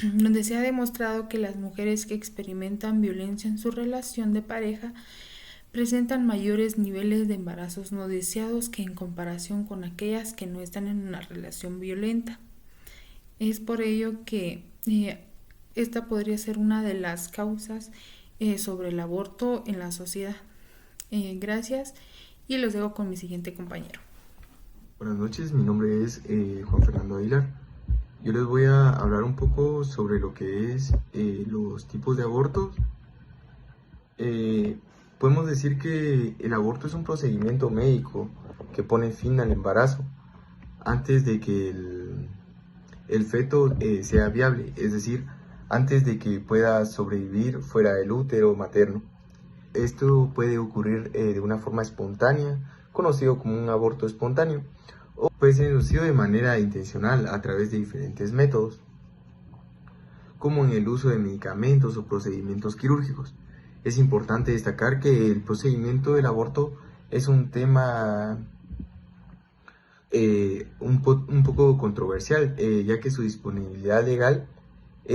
[SPEAKER 3] donde se ha demostrado que las mujeres que experimentan violencia en su relación de pareja presentan mayores niveles de embarazos no deseados que en comparación con aquellas que no están en una relación violenta. Es por ello que esta podría ser una de las causas sobre el aborto en la sociedad. Gracias y los dejo con mi siguiente compañero.
[SPEAKER 4] Buenas noches, mi nombre es Juan Fernando Aguilar. Yo les voy a hablar un poco sobre lo que es los tipos de abortos. Podemos decir que el aborto es un procedimiento médico que pone fin al embarazo antes de que el feto sea viable, es decir, antes de que pueda sobrevivir fuera del útero materno. Esto puede ocurrir de una forma espontánea, conocido como un aborto espontáneo, o puede ser inducido de manera intencional a través de diferentes métodos, como en el uso de medicamentos o procedimientos quirúrgicos. Es importante destacar que el procedimiento del aborto es un tema un poco controversial, ya que su disponibilidad legal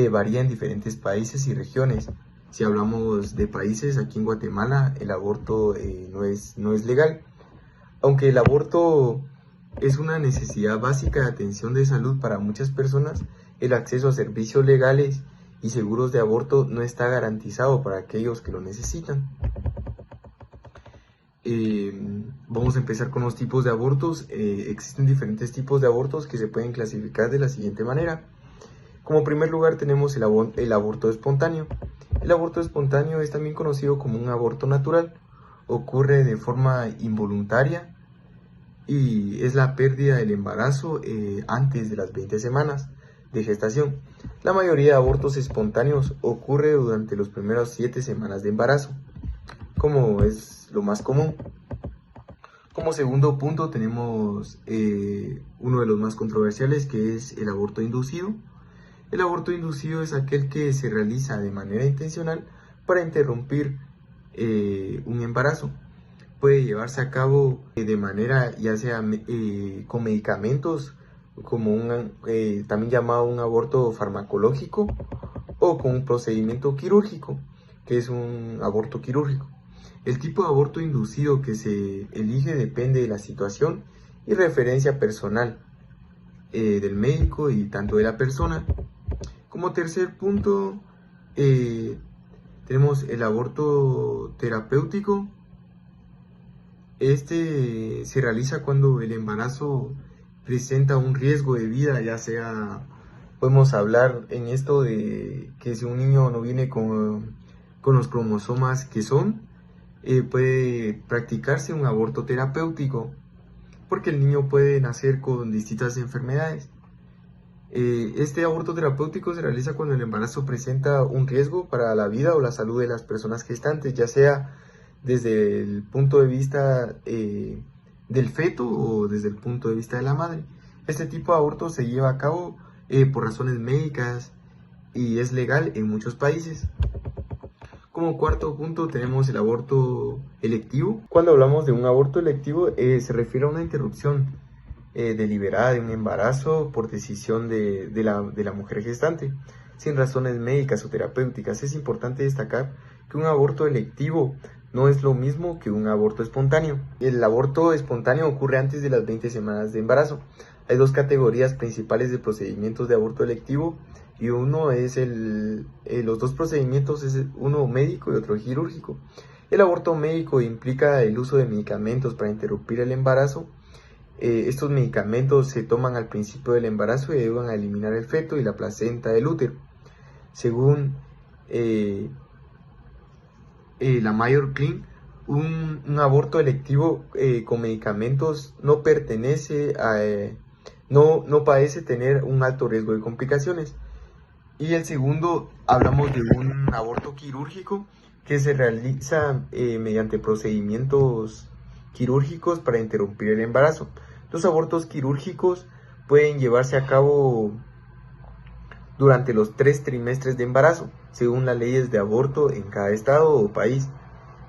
[SPEAKER 4] varía en diferentes países y regiones. Si hablamos de países, aquí en Guatemala el aborto no es legal, aunque el aborto es una necesidad básica de atención de salud para muchas personas. El acceso a servicios legales y seguros de aborto no está garantizado para aquellos que lo necesitan. Vamos a empezar con los tipos de abortos. Existen diferentes tipos de abortos que se pueden clasificar de la siguiente manera. Como primer lugar tenemos el aborto espontáneo. El aborto espontáneo es también conocido como un aborto natural. Ocurre de forma involuntaria y es la pérdida del embarazo antes de las 20 semanas de gestación. La mayoría de abortos espontáneos ocurre durante los primeros 7 semanas de embarazo, como es lo más común. Como segundo punto tenemos uno de los más controversiales, que es el aborto inducido. El aborto inducido es aquel que se realiza de manera intencional para interrumpir un embarazo. Puede llevarse a cabo de manera ya sea con medicamentos, como también llamado un aborto farmacológico, o con un procedimiento quirúrgico, que es un aborto quirúrgico. El tipo de aborto inducido que se elige depende de la situación y referencia personal del médico y tanto de la persona. Como tercer punto, tenemos el aborto terapéutico. Este se realiza cuando el embarazo presenta un riesgo de vida, ya sea, podemos hablar en esto de que si un niño no viene con los cromosomas que son, puede practicarse un aborto terapéutico, porque el niño puede nacer con distintas enfermedades. Este aborto terapéutico se realiza cuando el embarazo presenta un riesgo para la vida o la salud de las personas gestantes, ya sea desde el punto de vista del feto o desde el punto de vista de la madre. Este tipo de aborto se lleva a cabo por razones médicas y es legal en muchos países. Como cuarto punto tenemos el aborto electivo. Cuando hablamos de un aborto electivo se refiere a una interrupción deliberada de un embarazo por decisión de la mujer gestante, sin razones médicas o terapéuticas. Es importante destacar que un aborto electivo no es lo mismo que un aborto espontáneo. El aborto espontáneo ocurre antes de las 20 semanas de embarazo. Hay dos categorías principales de procedimientos de aborto electivo y uno es los dos procedimientos es uno médico y otro quirúrgico. El aborto médico implica el uso de medicamentos para interrumpir el embarazo. Estos medicamentos se toman al principio del embarazo y ayudan a eliminar el feto y la placenta del útero. Según la Mayo Clinic, un aborto electivo con medicamentos no parece tener un alto riesgo de complicaciones. Y el segundo, hablamos de un aborto quirúrgico que se realiza mediante procedimientos quirúrgicos para interrumpir el embarazo. Los abortos quirúrgicos pueden llevarse a cabo durante los 3 trimestres de embarazo, según las leyes de aborto en cada estado o país.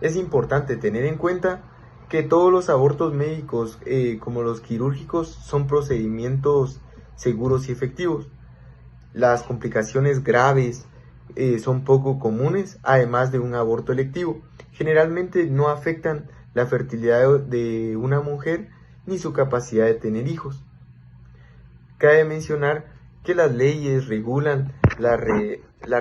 [SPEAKER 4] Es importante tener en cuenta que todos los abortos médicos, como los quirúrgicos, son procedimientos seguros y efectivos. Las complicaciones graves son poco comunes, además de un aborto electivo. Generalmente no afectan la fertilidad de una mujer ni su capacidad de tener hijos. Cabe mencionar que las leyes regulan las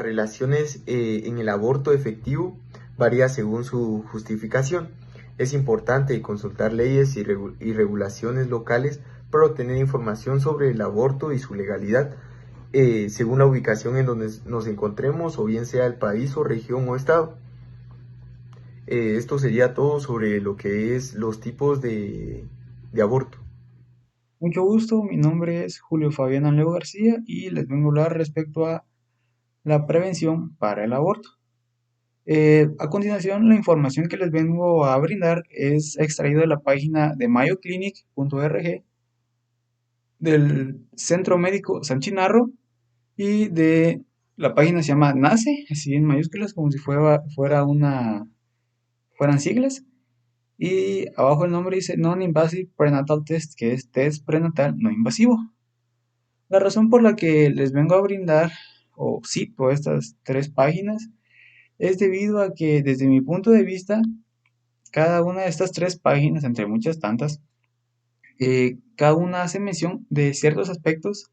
[SPEAKER 4] relaciones en el aborto efectivo, varía según su justificación. Es importante consultar leyes y regulaciones locales para obtener información sobre el aborto y su legalidad, según la ubicación en donde nos encontremos, o bien sea el país o región o estado. Esto sería todo sobre lo que es los tipos de aborto.
[SPEAKER 5] Mucho gusto, mi nombre es Julio Fabián Aleo García y les vengo a hablar respecto a la prevención para el aborto. A continuación, la información que les vengo a brindar es extraída de la página de mayoclinic.org, del Centro Médico San Chinarro y de la página se llama NACE, así en mayúsculas, como si fueran siglas. Y abajo el nombre dice Non-Invasive Prenatal Test, que es test prenatal no invasivo. La razón por la que les vengo a brindar o cito estas 3 páginas es debido a que desde mi punto de vista, cada una de estas 3 páginas, entre muchas tantas, cada una hace mención de ciertos aspectos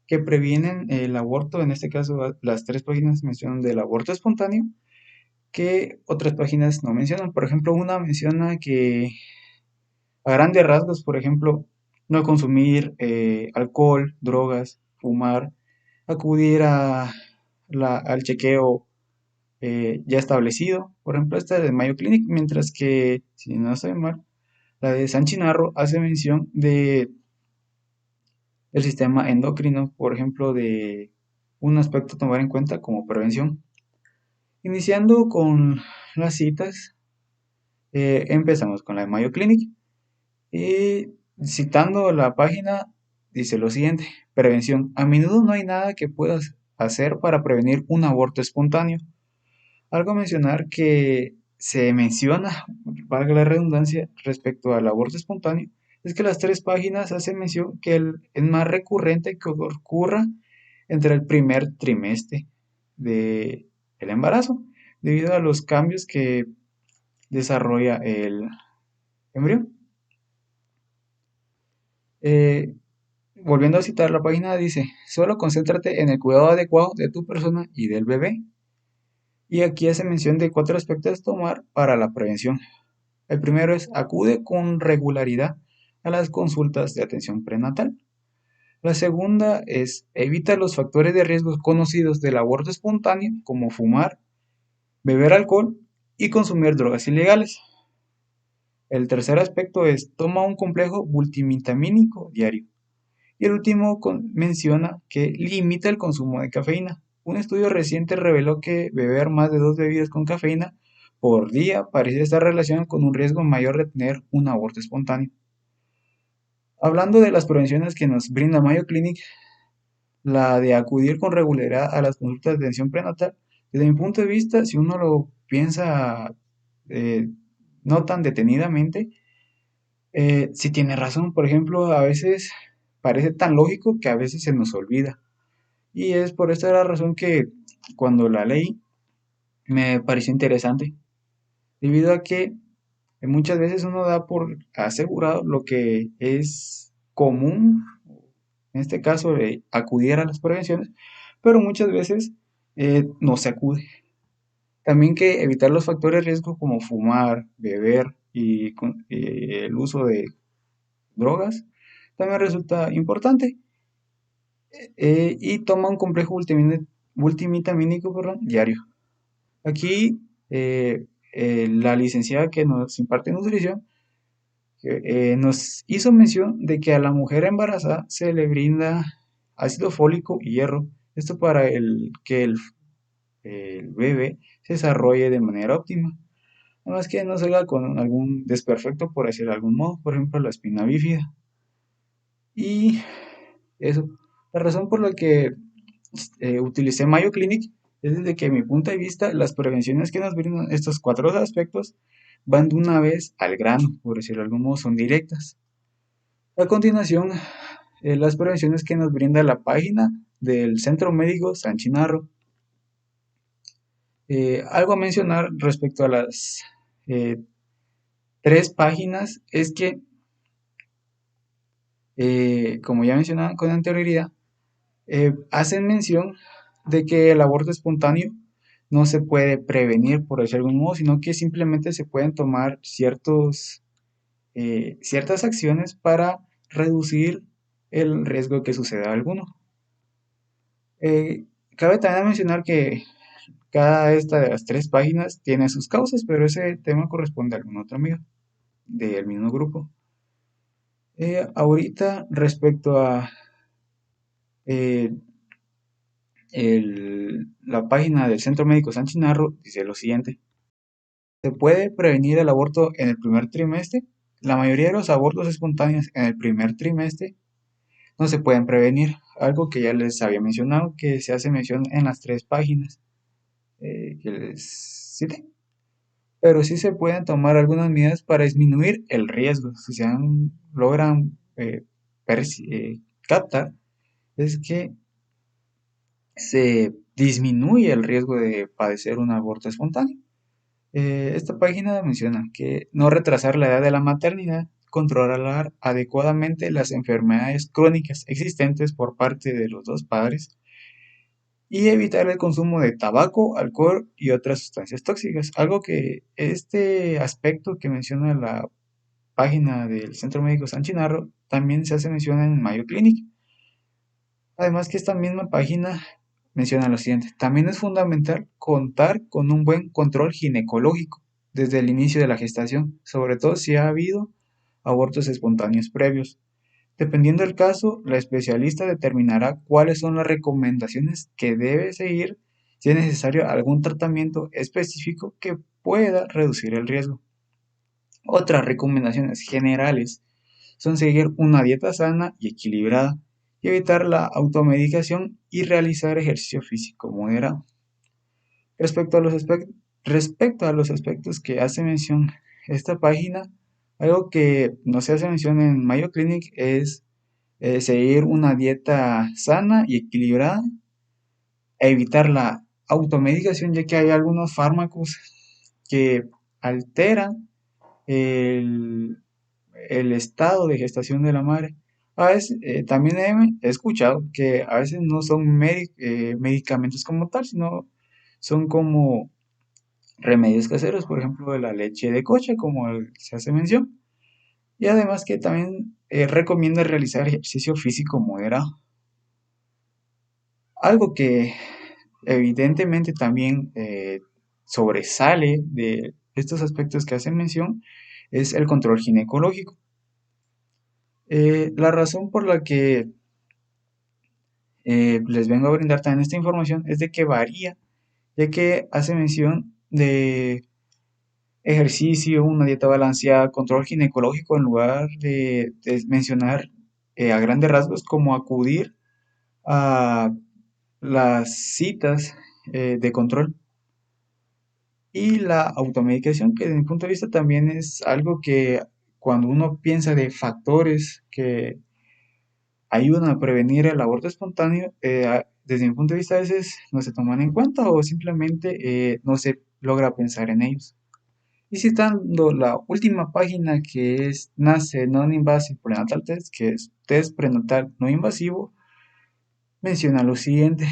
[SPEAKER 5] que previenen el aborto. En este caso, las 3 páginas mencionan del aborto espontáneo, que otras páginas no mencionan. Por ejemplo, una menciona que a grandes rasgos, por ejemplo, no consumir alcohol, drogas, fumar, acudir al chequeo ya establecido. Por ejemplo, esta de Mayo Clinic, mientras que, si no estoy mal, la de San Chinarro hace mención del sistema endocrino, por ejemplo, de un aspecto a tomar en cuenta como prevención. Iniciando con las citas, empezamos con la de Mayo Clinic y citando la página dice lo siguiente: prevención. A menudo no hay nada que puedas hacer para prevenir un aborto espontáneo. Algo a mencionar que se menciona, valga la redundancia, respecto al aborto espontáneo, es que las tres páginas hacen mención que es más recurrente que ocurra entre el primer trimestre del embarazo, debido a los cambios que desarrolla el embrión. Eh, Volviendo a citar la página, dice: solo concéntrate en el cuidado adecuado de tu persona y del bebé. Y aquí hace mención de 4 aspectos a tomar para la prevención. El primero es: acude con regularidad a las consultas de atención prenatal. La segunda es: evita los factores de riesgo conocidos del aborto espontáneo, como fumar, beber alcohol y consumir drogas ilegales. El tercer aspecto es: toma un complejo multivitamínico diario. Y el último menciona que limita el consumo de cafeína. Un estudio reciente reveló que beber más de 2 bebidas con cafeína por día parece estar relacionado con un riesgo mayor de tener un aborto espontáneo. Hablando de las prevenciones que nos brinda Mayo Clinic, la de acudir con regularidad a las consultas de atención prenatal, desde mi punto de vista, si uno lo piensa eh, no tan detenidamente, sí tiene razón. Por ejemplo, a veces parece tan lógico que a veces se nos olvida. Y es por esta la razón que cuando la leí me pareció interesante, debido a que muchas veces uno da por asegurado lo que es común, en este caso acudir a las prevenciones, pero muchas veces no se acude. También que evitar los factores de riesgo como fumar, beber y el uso de drogas también resulta importante. Y toma un complejo multivitamínico, perdón, diario. Aquí la licenciada que nos imparte nutrición nos hizo mención de que a la mujer embarazada se le brinda ácido fólico y hierro. Esto para que el bebé se desarrolle de manera óptima. Nada más que no salga con algún desperfecto, por decirlo de algún modo, por ejemplo la espina bífida. Y eso, la razón por la que utilicé Mayo Clinic es desde que, a mi punto de vista, las prevenciones que nos brindan estos 4 aspectos van de una vez al grano, por decirlo de algún modo, son directas. A continuación, las prevenciones que nos brinda la página del Centro Médico San Chinarro. Algo a mencionar respecto a las 3 páginas es que, como ya mencionaba con anterioridad, hacen mención de que el aborto espontáneo no se puede prevenir, por decirlo de algún modo, sino que simplemente se pueden tomar ciertas acciones para reducir el riesgo de que suceda alguno. Cabe también mencionar que cada esta de las 3 páginas tiene sus causas, pero ese tema corresponde a algún otro amigo del mismo grupo. Ahorita, respecto a eh, la página del Centro Médico San Chinarro, dice lo siguiente: ¿se puede prevenir el aborto en el primer trimestre? La mayoría de los abortos espontáneos en el primer trimestre no se pueden prevenir, algo que ya les había mencionado, que se hace mención en las 3 páginas que les cité. Pero sí se pueden tomar algunas medidas para disminuir el riesgo. Si se logran captar, es que se disminuye el riesgo de padecer un aborto espontáneo. Esta página menciona que no retrasar la edad de la maternidad, controlar adecuadamente las enfermedades crónicas existentes por parte de los 2 padres y evitar el consumo de tabaco, alcohol y otras sustancias tóxicas. Algo que este aspecto que menciona la página del Centro Médico San Chinarro también se hace mención en Mayo Clinic. Además que esta misma página menciona lo siguiente: también es fundamental contar con un buen control ginecológico desde el inicio de la gestación, sobre todo si ha habido abortos espontáneos previos. Dependiendo del caso, la especialista determinará cuáles son las recomendaciones que debe seguir si es necesario algún tratamiento específico que pueda reducir el riesgo. Otras recomendaciones generales son seguir una dieta sana y equilibrada y evitar la automedicación y realizar ejercicio físico moderado. Respecto a respecto a los aspectos que hace mención esta página, algo que no se hace mención en Mayo Clinic es seguir una dieta sana y equilibrada, evitar la automedicación, ya que hay algunos fármacos que alteran el, el estado de gestación de la madre. A veces, también he escuchado que a veces no son medicamentos como tal, sino son como remedios caseros, por ejemplo, de la leche de coche, como se hace mención. Y además que también recomienda realizar ejercicio físico moderado. Algo que evidentemente también sobresale de estos aspectos que hacen mención es el control ginecológico. La razón por la que les vengo a brindar también esta información es de que varía, ya que hace mención de ejercicio, una dieta balanceada, control ginecológico, en lugar de mencionar a grandes rasgos como acudir a las citas de control. Y la automedicación, que desde mi punto de vista también es algo que cuando uno piensa de factores que ayudan a prevenir el aborto espontáneo, desde mi punto de vista a veces no se toman en cuenta o simplemente no se logra pensar en ellos. Y citando la última página, que es NACE Non-Invasive Prenatal Test, que es test prenatal no invasivo, menciona lo siguiente.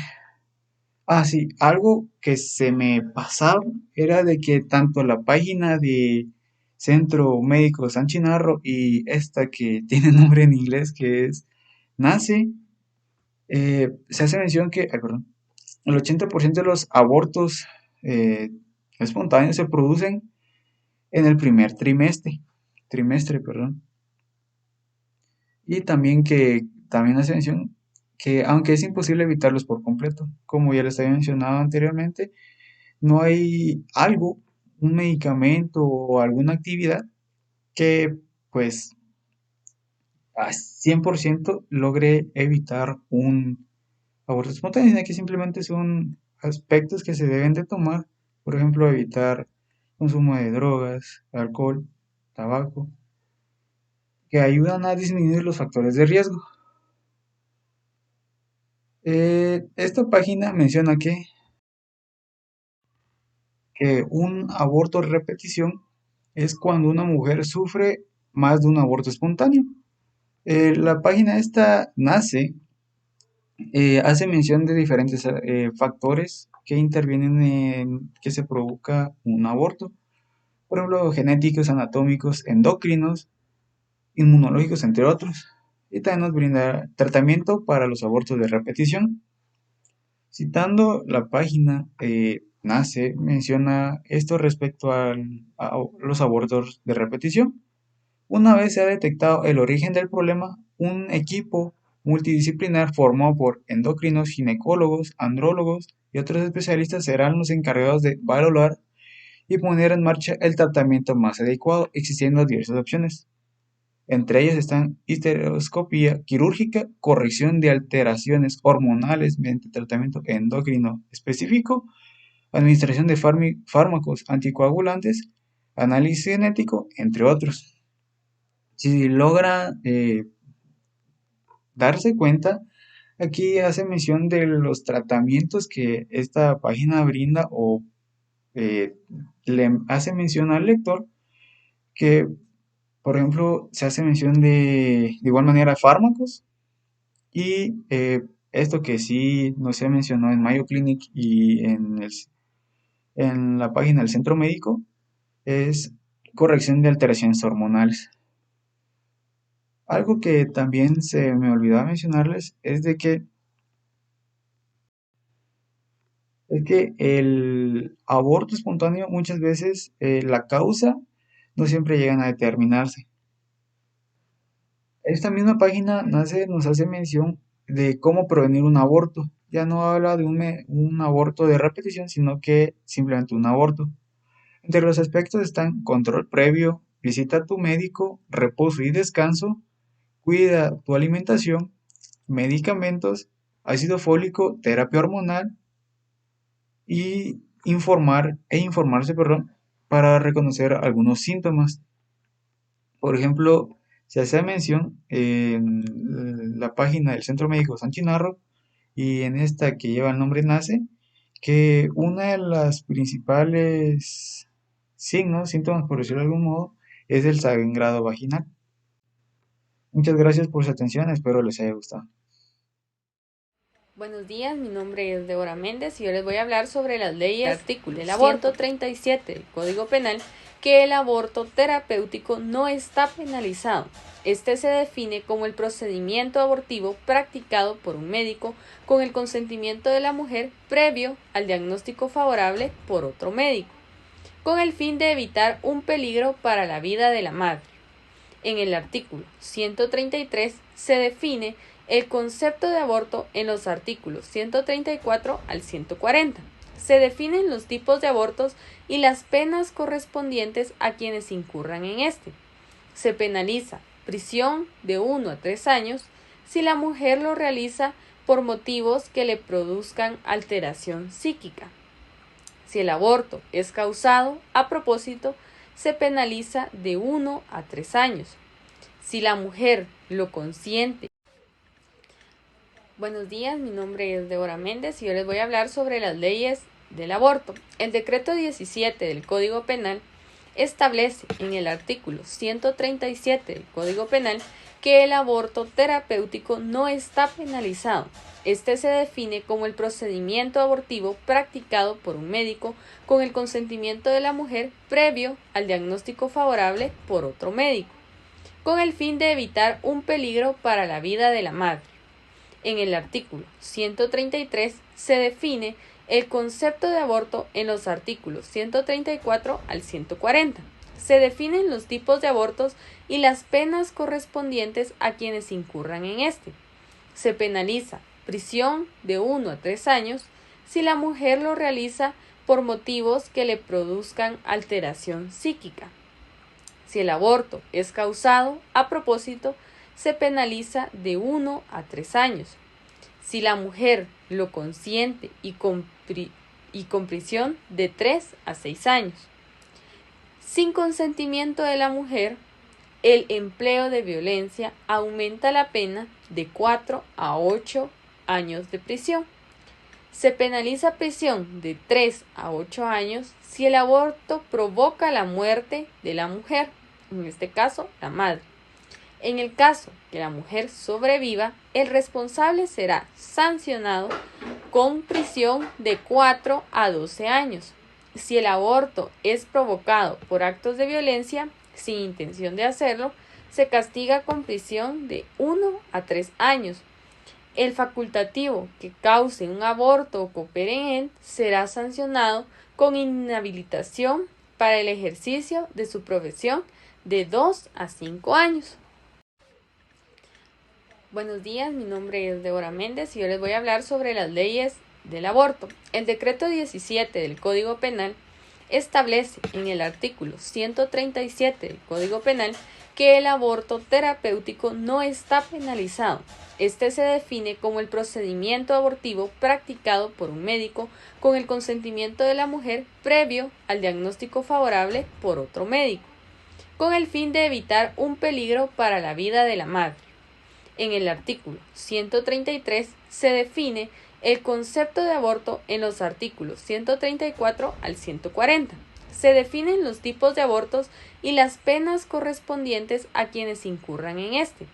[SPEAKER 5] Ah, sí, algo que se me pasaba era de que tanto la página de Centro Médico San Chinarro y esta que tiene nombre en inglés, que es NACE, se hace mención que, ay, perdón, el 80% de los abortos eh, espontáneos se producen en el primer trimestre, perdón. Y también que también hace mención que aunque es imposible evitarlos por completo, como ya les había mencionado anteriormente, no hay algo, un medicamento o alguna actividad que pues a 100% logre evitar un aborto espontáneo, sino que simplemente son aspectos que se deben de tomar, por ejemplo, evitar consumo de drogas, alcohol, tabaco, que ayudan a disminuir los factores de riesgo. Esta página menciona que un aborto de repetición es cuando una mujer sufre más de un aborto espontáneo. La página esta nace, hace mención de diferentes factores que intervienen en que se provoca un aborto. Por ejemplo, genéticos, anatómicos, endocrinos, inmunológicos, entre otros. Y también nos brinda tratamiento para los abortos de repetición. Citando la página, NACE menciona esto respecto a los abortos de repetición. Una vez se ha detectado el origen del problema, un equipo multidisciplinar formado por endocrinos, ginecólogos, andrólogos y otros especialistas serán los encargados de valorar y poner en marcha el tratamiento más adecuado, existiendo diversas opciones. Entre ellas están histeroscopía quirúrgica, corrección de alteraciones hormonales mediante tratamiento endocrino específico, administración de fármacos anticoagulantes, análisis genético, entre otros. Si logra darse cuenta, aquí hace mención de los tratamientos que esta página brinda o eh, le hace mención al lector que, por ejemplo, se hace mención de igual manera fármacos y esto que sí no se mencionó en Mayo Clinic y en la página del centro médico es corrección de alteraciones hormonales. Algo que también se me olvidaba mencionarles es de que es que el aborto espontáneo muchas veces la causa no siempre llegan a determinarse. Esta misma página nos hace mención de cómo prevenir un aborto. Ya no habla de un aborto de repetición, sino que simplemente un aborto. Entre los aspectos están control previo, visita a tu médico, reposo y descanso, cuida tu alimentación, medicamentos, ácido fólico, terapia hormonal y informarse, perdón, para reconocer algunos síntomas. Por ejemplo, se hace mención en la página del Centro Médico San Chinarro y en esta que lleva el nombre NACE, que una de las principales síntomas, por decirlo de algún modo, es el sangrado vaginal. Muchas gracias por su atención, espero les haya gustado.
[SPEAKER 6] Buenos días, mi nombre es Deborah Méndez y yo les voy a hablar sobre las leyes artículo del aborto 137 del Código Penal, que el aborto terapéutico no está penalizado. Este se define como el procedimiento abortivo practicado por un médico con el consentimiento de la mujer previo al diagnóstico favorable por otro médico, con el fin de evitar un peligro para la vida de la madre. En el artículo 133 se define el concepto de aborto en los artículos 134 al 140. Se definen los tipos de abortos y las penas correspondientes a quienes incurran en este. Se penaliza prisión de 1 a 3 años si la mujer lo realiza por motivos que le produzcan alteración psíquica. Si el aborto es causado a propósito, se penaliza de 1 a 3 años. Si la mujer lo consiente. Buenos días, mi nombre es Deborah Méndez y yo les voy a hablar sobre las leyes del aborto. El decreto 17 del Código Penal establece en el artículo 137 del Código Penal que el aborto terapéutico no está penalizado. Este se define como el procedimiento abortivo practicado por un médico con el consentimiento de la mujer previo al diagnóstico favorable por otro médico, con el fin de evitar un peligro para la vida de la madre. En el artículo 133 se define el concepto de aborto en los artículos 134 al 140. Se definen los tipos de abortos y las penas correspondientes a quienes incurran en este. Se penaliza prisión de 1 a 3 años si la mujer lo realiza por motivos que le produzcan alteración psíquica. Si el aborto es causado a propósito, se penaliza de 1 a 3 años. Si la mujer lo consiente y con prisión de 3 a 6 años. Sin consentimiento de la mujer, el empleo de violencia aumenta la pena de 4 a 8 años de prisión. Se penaliza prisión de 3 a 8 años si el aborto provoca la muerte de la mujer, en este caso la madre. En el caso que la mujer sobreviva, el responsable será sancionado con prisión de 4 a 12 años. Si el aborto es provocado por actos de violencia sin intención de hacerlo, se castiga con prisión de 1 a 3 años. El facultativo que cause un aborto o coopere en él será sancionado con inhabilitación para el ejercicio de su profesión de 2 a 5 años. Buenos días, mi nombre es Deborah Méndez y yo les voy a hablar sobre las leyes del aborto. El decreto 17 del Código Penal establece en el artículo 137 del Código Penal que el aborto terapéutico no está penalizado. Este se define como el procedimiento abortivo practicado por un médico con el consentimiento de la mujer previo al diagnóstico favorable por otro médico, con el fin de evitar un peligro para la vida de la madre. En el artículo 133 se define el concepto de aborto en los artículos 134 al 140. Se definen los tipos de abortos y las penas correspondientes a quienes incurran en este.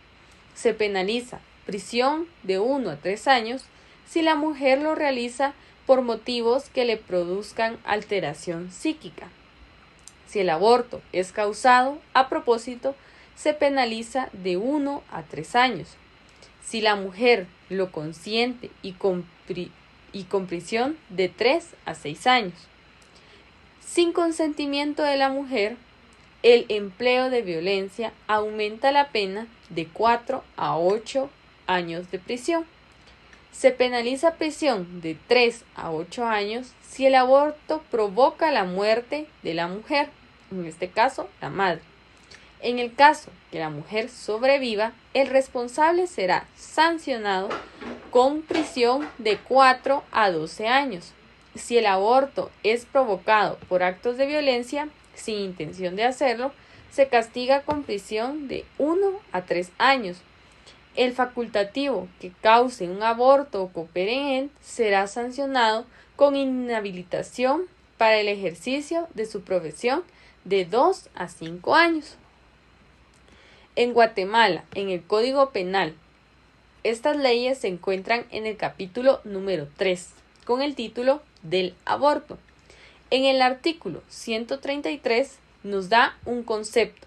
[SPEAKER 6] Se penaliza prisión de 1 a 3 años si la mujer lo realiza por motivos que le produzcan alteración psíquica. Si el aborto es causado a propósito, se penaliza de 1 a 3 años. Si la mujer lo consiente y con y con prisión de 3 a 6 años. Sin consentimiento de la mujer, el empleo de violencia aumenta la pena de 4 a 8 años de prisión. Se penaliza prisión de 3 a 8 años si el aborto provoca la muerte de la mujer, en este caso la madre. En el caso que la mujer sobreviva, el responsable será sancionado con prisión de 4 a 12 años. Si el aborto es provocado por actos de violencia sin intención de hacerlo, se castiga con prisión de 1 a 3 años. El facultativo que cause un aborto o coopere en él será sancionado con inhabilitación para el ejercicio de su profesión de 2 a 5 años. En Guatemala, en el Código Penal, estas leyes se encuentran en el capítulo número 3, con el título del aborto. En el artículo 133 nos da un concepto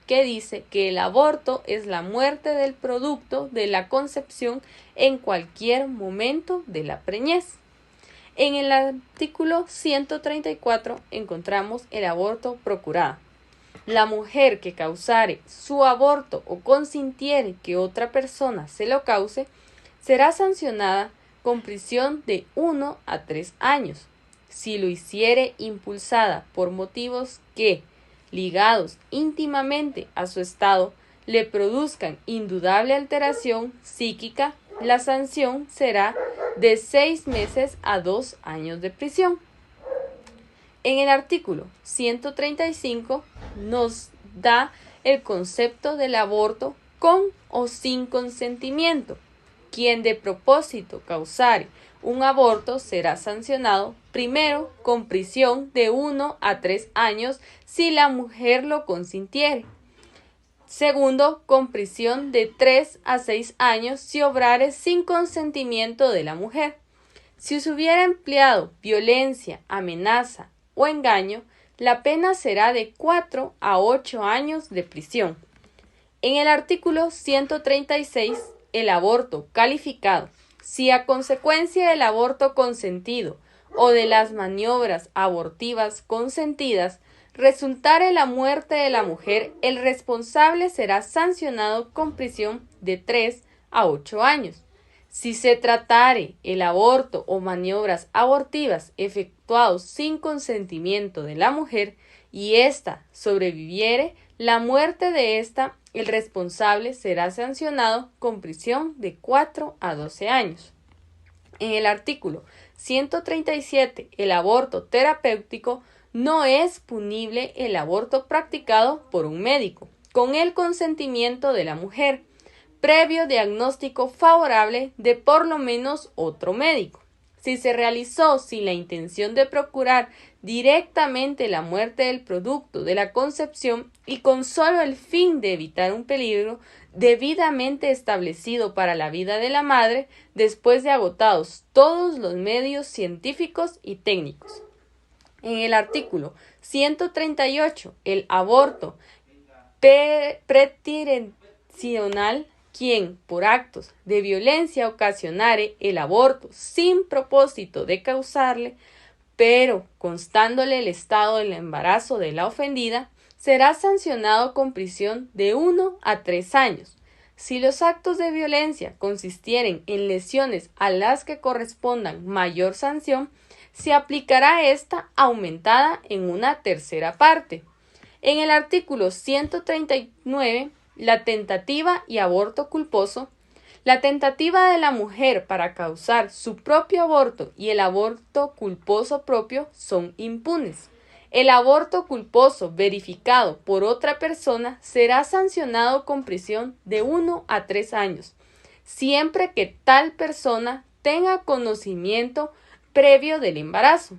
[SPEAKER 6] que dice que el aborto es la muerte del producto de la concepción en cualquier momento de la preñez. En el artículo 134 encontramos el aborto procurado. La mujer que causare su aborto o consintiere que otra persona se lo cause, será sancionada con prisión de 1 a 3 años. Si lo hiciere impulsada por motivos que, ligados íntimamente a su estado, le produzcan indudable alteración psíquica, la sanción será de 6 meses a 2 años de prisión. En el artículo 135 nos da el concepto del aborto con o sin consentimiento. Quien de propósito causare un aborto será sancionado primero con prisión de 1 a 3 años si la mujer lo consintiere. Segundo, con prisión de 3 a 6 años si obrare sin consentimiento de la mujer. Si se hubiera empleado violencia, amenaza o engaño, la pena será de 4 a 8 años de prisión. En el artículo 136, el aborto calificado. Si a consecuencia del aborto consentido o de las maniobras abortivas consentidas resultare la muerte de la mujer, el responsable será sancionado con prisión de 3 a 8 años. Si se tratare el aborto o maniobras abortivas efectuados sin consentimiento de la mujer y ésta sobreviviere la muerte de ésta, el responsable será sancionado con prisión de 4 a 12 años. En el artículo 137, el aborto terapéutico, no es punible el aborto practicado por un médico, con el consentimiento de la mujer, previo diagnóstico favorable de por lo menos otro médico. Si se realizó sin la intención de procurar directamente la muerte del producto de la concepción y con solo el fin de evitar un peligro debidamente establecido para la vida de la madre, después de agotados todos los medios científicos y técnicos. En el artículo 138, el aborto preterinacional, quien por actos de violencia ocasionare el aborto sin propósito de causarle, pero constándole el estado del embarazo de la ofendida, será sancionado con prisión de 1 a 3 años. Si los actos de violencia consistieren en lesiones a las que correspondan mayor sanción, se aplicará esta aumentada en una tercera parte. En el artículo 139, la tentativa y aborto culposo. La tentativa de la mujer para causar su propio aborto y el aborto culposo propio son impunes. El aborto culposo verificado por otra persona será sancionado con prisión de 1 a 3 años, siempre que tal persona tenga conocimiento previo del embarazo.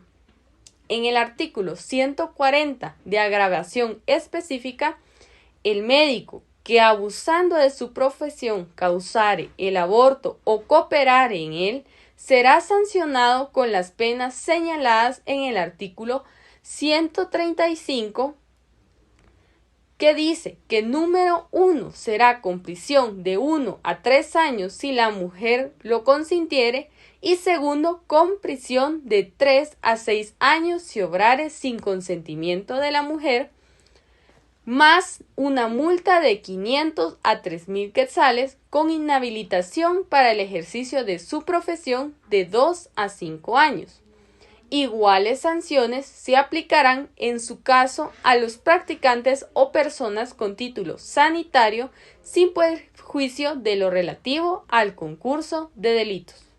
[SPEAKER 6] En el artículo 140 de agravación específica, el médico que abusando de su profesión causare el aborto o cooperare en él, será sancionado con las penas señaladas en el artículo 135, que dice que número 1 será con prisión de 1 a 3 años si la mujer lo consintiere, Y segundo, con prisión de 3 a 6 años si obrare sin consentimiento de la mujer, más una multa de 500 a 3.000 quetzales con inhabilitación para el ejercicio de su profesión de 2 a 5 años. Iguales sanciones se aplicarán en su caso a los practicantes o personas con título sanitario sin perjuicio de lo relativo al concurso de delitos.